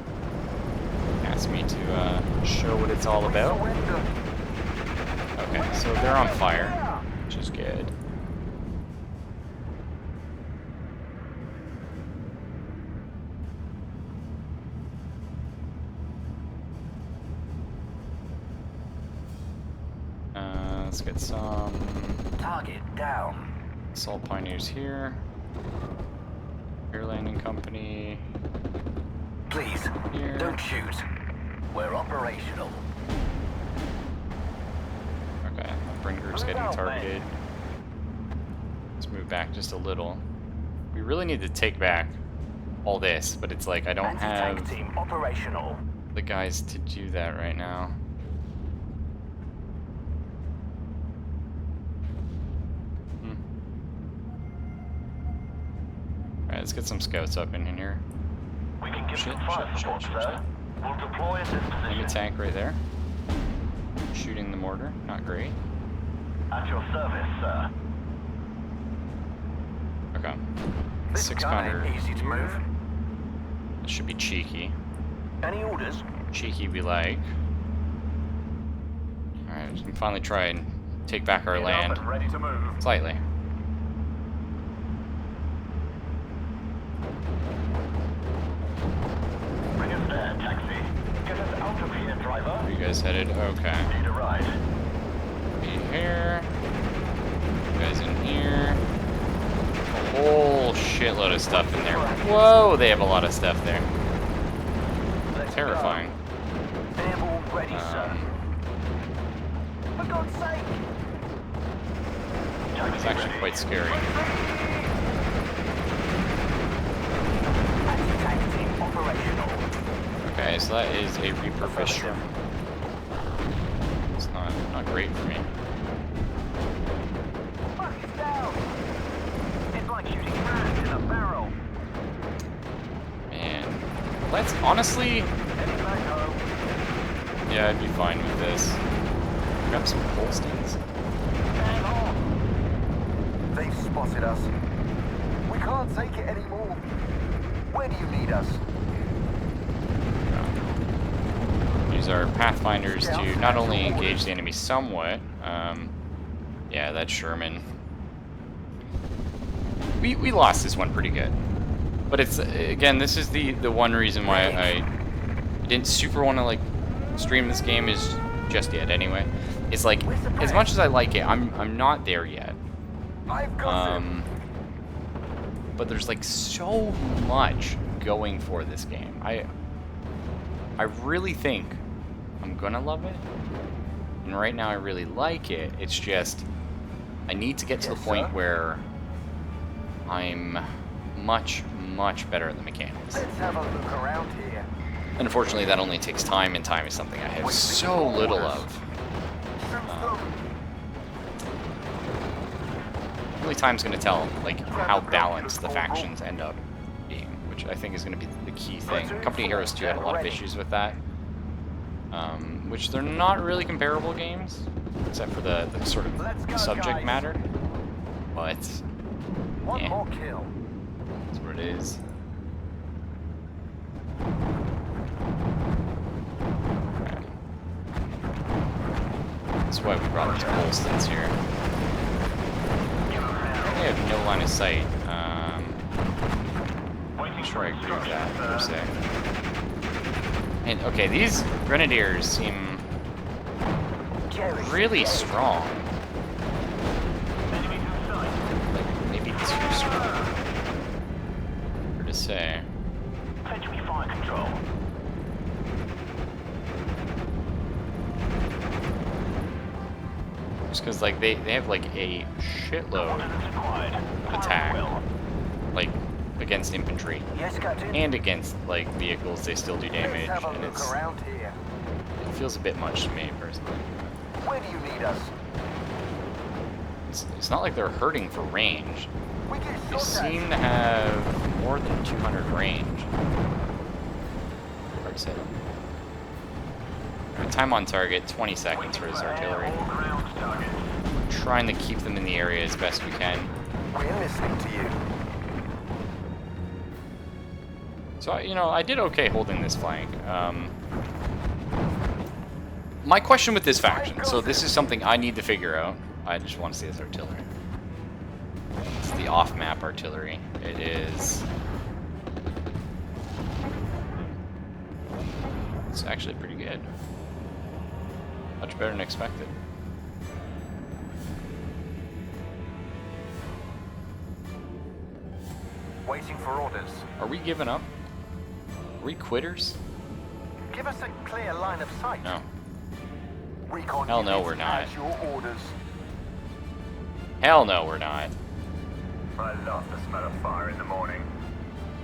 asked me to show what it's all about. Surrender. Okay, so they're on fire, which is good. Let's get some Target down. assault pioneers here. Air landing company. Please, Here. don't shoot. We're operational. Okay, my friend group's getting targeted. Let's move back just a little. We really need to take back all this, but it's like I don't Anti-tank have team operational. the guys to do that right now. Alright, let's get some scouts up in here. We can give Shit, some fire shit, support, shit, sir. We'll deploy at this Enemy position. tank right there. Shooting the mortar, not great. At your service, sir. Okay. This Six gun pounder. ain't easy to move. This should be cheeky. Any orders? Cheeky we like. Alright, we can finally try and take back our Get up land. and ready to move. Slightly. Bring us there, taxi. Get us out of here, driver. Where are you guys headed? Okay. Need a ride. Be here. You guys in here. A whole shitload of stuff in there. Whoa, they have a lot of stuff there. Let's Terrifying. go. Airborne ready, sir. For God's sake. It's actually quite scary. Anti-tank team operational. Okay, so that is a repurposed ship. It's not great for me. Fuck is down. It's like shooting rats in a barrel. And let's honestly, Heading back home. yeah, I'd be fine with this. Grab some Holsteins. Hang on. They've spotted us. We can't take it anymore. Where do you need us? Use our pathfinders to not only engage the enemy somewhat. Yeah, that Sherman. We lost this one pretty good, but it's again, this is the one reason why I didn't super want to like stream this game is just yet anyway. It's like as much as I like it, I'm not there yet. I've got him. But there's like so much going for this game. I really think I'm gonna love it. And right now I really like it. It's just I need to get to the point where I'm much better at the mechanics. Let's have a look around here. Unfortunately, that only takes time, and time is something I have so little of. Shoot them. Only time's gonna tell, like, how balanced the factions end up being, which I think is gonna be the key thing. Company Heroes 2 had a lot of issues with that. which they're not really comparable games, except for the sort Let's go, of subject guys. matter. But One Yeah. more kill. that's what it is. That's why we brought these Bolstons here. They have no line of sight. I'm sure I agree with that per se. And okay, these Grenadiers seem really strong. Like maybe too strong. Hard to say. Enemy fire control. Just because like they have like a shitload Ordnance acquired. of Fire attack, at will. like against infantry Yes, Captain. and against like vehicles. They still do damage, Let's have a and look around here. it feels a bit much to me personally. Where do you need us? It's not like they're hurting for range. We get They shot seem at. to have more than 200 range. Hard to say. Time on target, 20 seconds for his artillery. All ground targets. Trying to keep them in the area as best we can. We're listening to you. So, you know, I did okay holding this flank. My question with this faction, so this is something I need to figure out. I just want to see this artillery. It's the off-map artillery. It is... It's actually pretty good. Much better than expected. Waiting for orders. Are we giving up? Are we quitters? Give us a clear line of sight. No. Recon Hell no, units we're not. at your orders. Hell no, we're not. I love the smell of fire in the morning.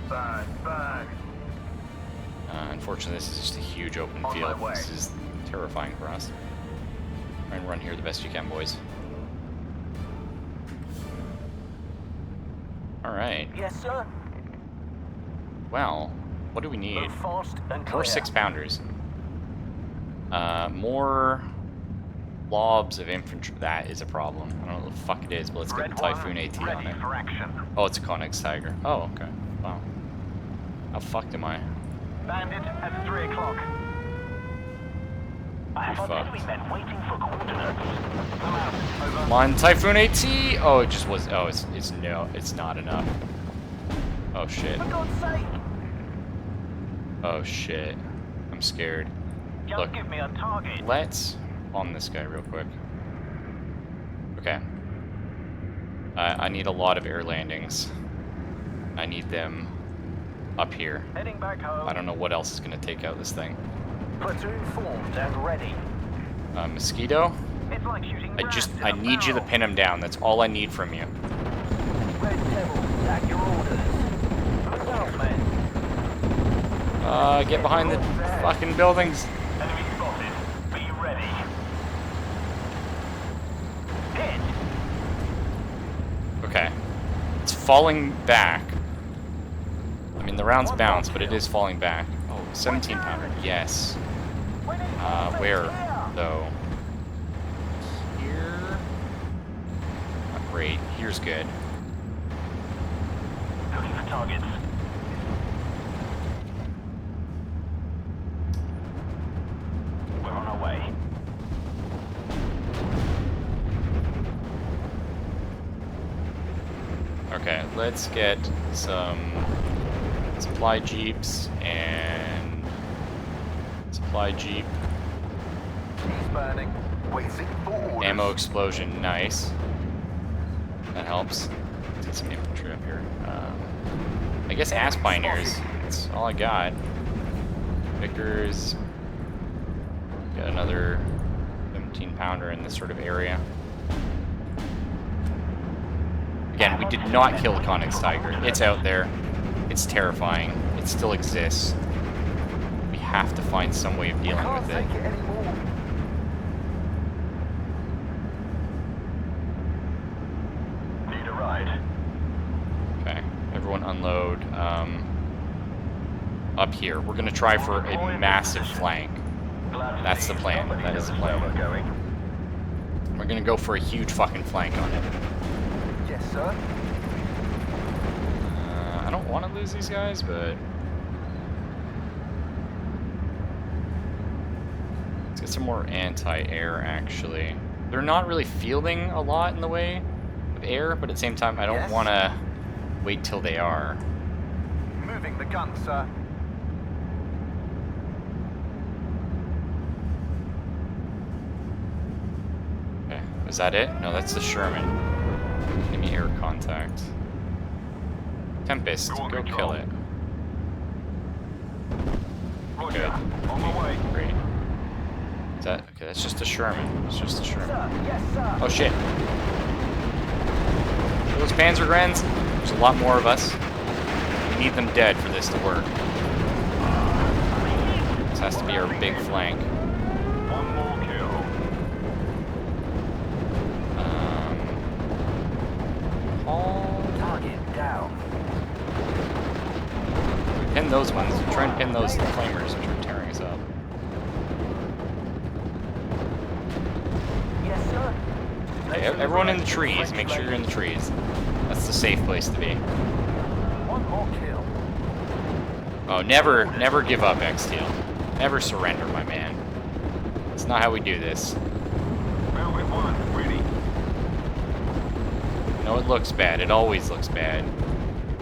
Burn, burn. Unfortunately, this is just a huge open On my field. way. This is terrifying for us. Try and run here the best you can, boys. Alright. Yes, sir. Well, what do we need? Move fast and clear. More 6-pounders. More lobs of infantry. That is a problem. I don't know what the fuck it is, but let's get the Red Typhoon one, AT on ready it. for action. Oh, it's a Koenigs Tiger. Oh, okay. Wow. How fucked am I? Bandit at 3 o'clock. I have Fucked. enemy men waiting for coordinates. I'm out. Over. Come on, Typhoon AT! Oh, it just was. Oh, it's no, it's not enough. Oh shit. For God's sake! Oh shit. I'm scared. Just Look. give me a target. Let's bomb this guy real quick. Okay. I need a lot of air landings. I need them up here. Heading back home. I don't know what else is going to take out this thing. Platoon formed and ready. Mosquito? It's like shooting rats in I a need you to barrel. pin him down. That's all I need from you. Red Devil, at your orders. Look out, men. Get behind the fucking buildings. Enemy spotted. Be ready. Hit. Okay. It's falling back. I mean, the rounds bounce, but it is falling back. Oh, 17 pounder. Yes. Where, though? Here? Not great. Here's good. Looking for targets. We're on our way. Okay, let's get some supply jeeps and supply jeep. He's burning. Waiting for orders. Ammo explosion, nice. That helps. Let's get some infantry up here. I guess ass pioneers. That's all I got. Vickers. Got another 17 pounder in this sort of area. Again, we did not kill the Koenigs Tiger. It's out there. It's terrifying. It still exists. We have to find some way of We dealing can't with it. take it anymore. Need a ride. Okay, everyone unload. Up here, we're gonna try for a massive flank. That's the plan. That is the plan. We're gonna go for a huge fucking flank on it. Yes, sir. I don't want to lose these guys, but let's get some more anti-air, actually. They're not really fielding a lot in the way of air, but at the same time, I don't Yes? want to wait till they are. Moving the gun, sir. Okay, is that it? No, that's the Sherman. Enemy air contact. Tempest, go kill it. Good. On my way. Great. Is that okay? That's just a Sherman. It's just a Sherman. Yes, sir. Oh shit! Those Panzergrens. There's a lot more of us. We need them dead for this to work. This has to be our big flank. One more kill. Target down. Pin those ones. Try and pin those flamers which are tearing us up. Yes, sir. Okay, everyone in the trees. Make sure you're in the trees. That's the safe place to be. One more kill. Oh, never give up, X-Steel. Never surrender, my man. That's not how we do this. Velvet 1, ready. No, it looks bad. It always looks bad.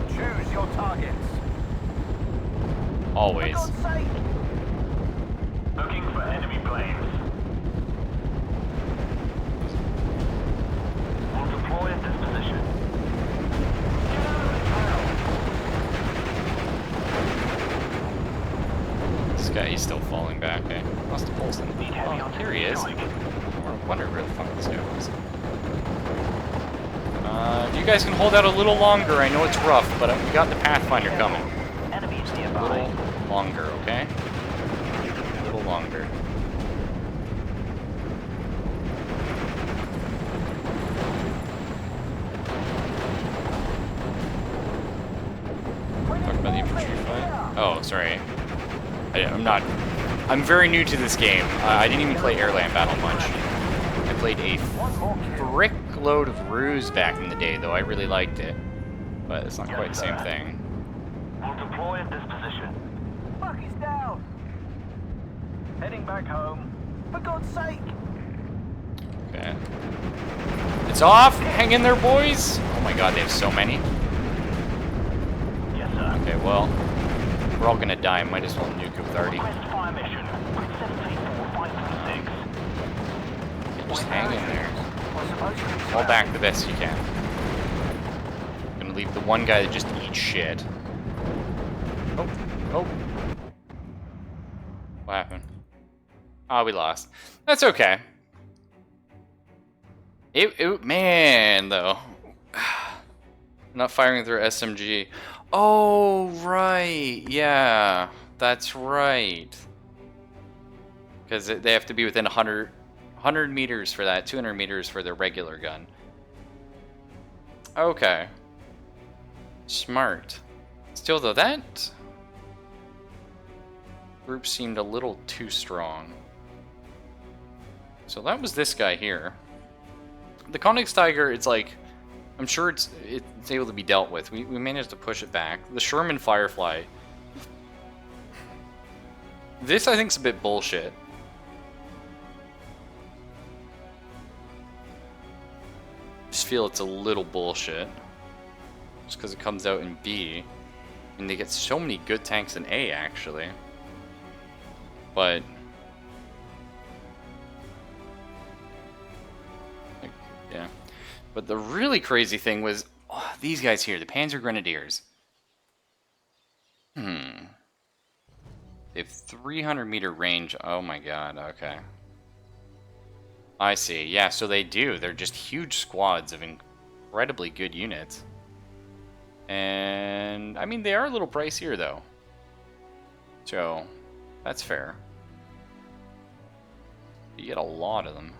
Choose your targets. Always. For God's sake. Looking for enemy planes. We'll deploy at this position. This guy, he's still falling back, eh? Must have pulled him. Oh, here he is. I wonder where the fuck this guy was. If you guys can hold out a little longer, I know it's rough, but we got the Pathfinder coming. Enemies A nearby. little longer, okay? A little longer. Talk about the infantry fight. Oh, sorry. I'm very new to this game. I didn't even play Airland Battle much. I played a frick load of Ruse back in the day, though. I really liked it. But it's not quite the same thing. We'll deploy at this position. Bucky's down. Heading back home. For God's sake. Okay. It's off! Hang in there, boys! Oh my god, they have so many. Yes, sir. Okay, well, we're all gonna die. Might as well nuke it with arty. Request fire mission. 174536. Okay, just hang in there. We're supposed to be Fall back the best you can. Gonna leave the one guy that just eats shit. Oh, oh. What happened? Oh, we lost. That's okay. Man, though. Not firing through SMG. Oh, right. Yeah, that's right. Because they have to be within 100 meters for that, 200 meters for their regular gun. Okay. Smart. Still, though, that group seemed a little too strong. So that was this guy here. The Königstiger, it's like, I'm sure it's able to be dealt with. We managed to push it back. The Sherman Firefly. This, I think, is a bit bullshit. Just feel it's a little bullshit. Just because it comes out in B. And they get so many good tanks in A, actually. But yeah. But the really crazy thing was these guys here, the Panzer Grenadiers. They have 300 meter range. Oh my god, okay. I see. Yeah, so they do. They're just huge squads of incredibly good units. And I mean, they are a little pricier though. So that's fair. You get a lot of them.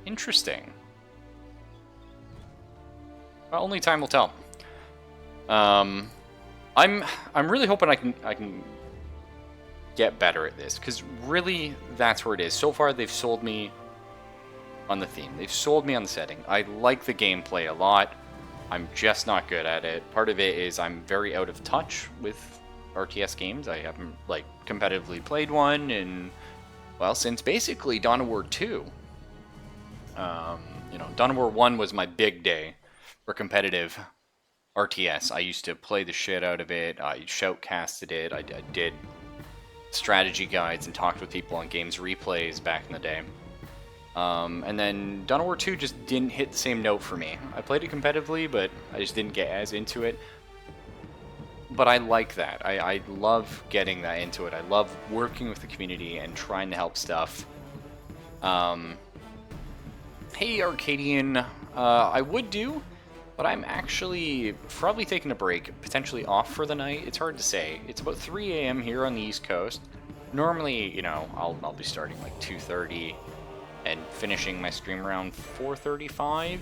Interesting. Well, only time will tell. I'm really hoping I can get better at this, because really that's where it is. So far they've sold me on the theme. They've sold me on the setting. I like the gameplay a lot. I'm just not good at it. Part of it is I'm very out of touch with RTS games. I haven't like competitively played one in, well, since basically Dawn of War 2. You know, Dawn of War 1 was my big day for competitive RTS. I used to play the shit out of it. I shoutcasted it. I did strategy guides and talked with people on games replays back in the day. And then Dawn of War 2 just didn't hit the same note for me. I played it competitively, but I just didn't get as into it. But I like that. I love getting that into it. I love working with the community and trying to help stuff. Hey, Arcadian. I would do, but I'm actually probably taking a break, potentially off for the night. It's hard to say. It's about 3 a.m. here on the East Coast. Normally, you know, I'll be starting like 2:30 and finishing my stream around 4:35.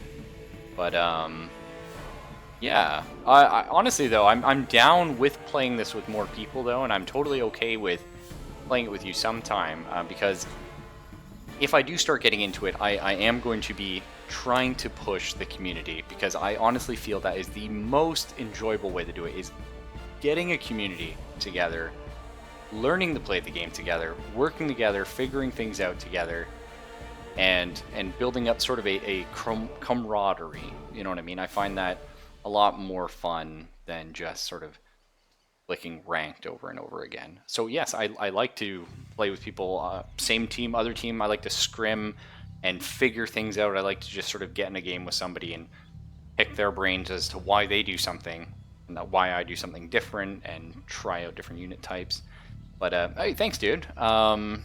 But yeah. I honestly though, I'm down with playing this with more people though, and I'm totally okay with playing it with you sometime, because if I do start getting into it, I am going to be trying to push the community, because I honestly feel that is the most enjoyable way to do it, is getting a community together, learning to play the game together, working together, figuring things out together, and building up sort of a camaraderie. You know what I mean? I find that a lot more fun than just sort of clicking ranked over and over again. So yes, I like to play with people, same team, other team. I like to scrim and figure things out. I like to just sort of get in a game with somebody and pick their brains as to why they do something and why I do something different, and try out different unit types. But hey, thanks, dude. I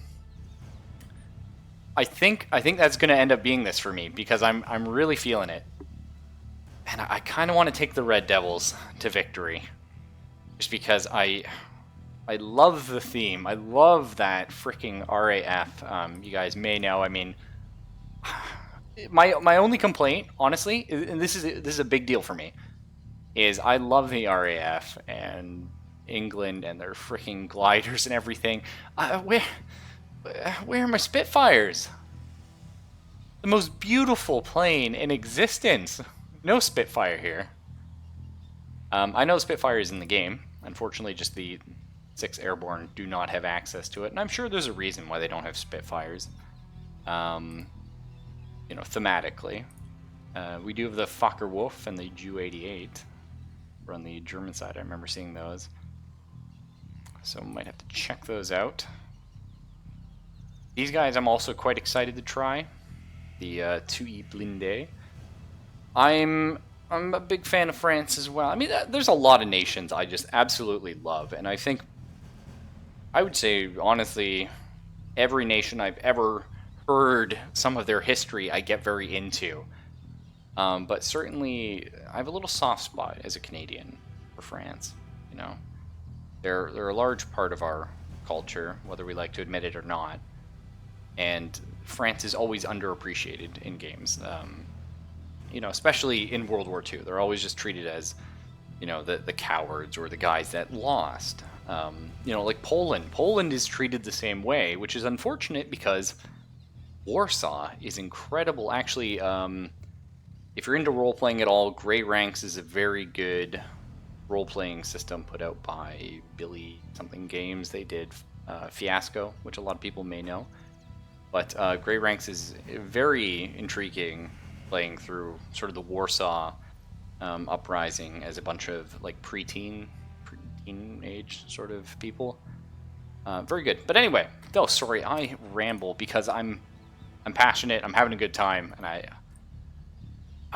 think that's going to end up being this for me, because I'm really feeling it, and I kind of want to take the Red Devils to victory, just because I love the theme. I love that freaking RAF. You guys may know. I mean, my only complaint, honestly, and this is a big deal for me, is I love the RAF and England and their freaking gliders and everything. Where are my Spitfires? The most beautiful plane in existence. No Spitfire here. I know Spitfire is in the game. Unfortunately, just the 6 Airborne do not have access to it, and I'm sure there's a reason why they don't have Spitfires. You know, thematically. We do have the Fokker Wolf and the Ju-88. We're on the German side. I remember seeing those. So might have to check those out. These guys I'm also quite excited to try. The TUI Blindé. I'm a big fan of France as well. I mean, there's a lot of nations I just absolutely love, and I think, I would say, honestly, every nation I've ever heard some of their history I get very into. But certainly, I have a little soft spot as a Canadian for France. You know, they're a large part of our culture, whether we like to admit it or not. And France is always underappreciated in games. You know, especially in World War II, they're always just treated as, you know, the cowards or the guys that lost. You know, like Poland. Poland is treated the same way, which is unfortunate because Warsaw is incredible. Actually, if you're into role-playing at all, Grey Ranks is a very good role-playing system put out by Billy something Games. They did Fiasco, which a lot of people may know. But Grey Ranks is very intriguing, playing through sort of the Warsaw uprising as a bunch of like preteen age sort of people. Very good. But anyway, though, sorry, I ramble because I'm passionate. I'm having a good time, and I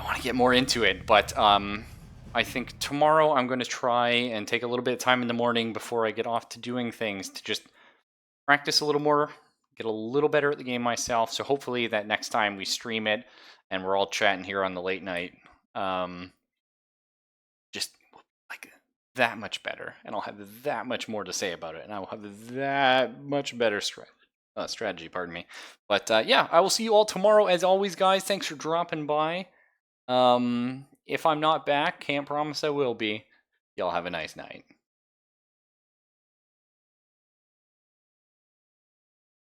want to get more into it. But I think tomorrow I'm going to try and take a little bit of time in the morning before I get off to doing things to just practice a little more, get a little better at the game myself. So hopefully that next time we stream it and we're all chatting here on the late night, just like that much better, and I'll have that much more to say about it, and I will have that much better strategy, pardon me. But yeah, I will see you all tomorrow as always, guys. Thanks for dropping by. If I'm not back, can't promise I will be. Y'all have a nice night.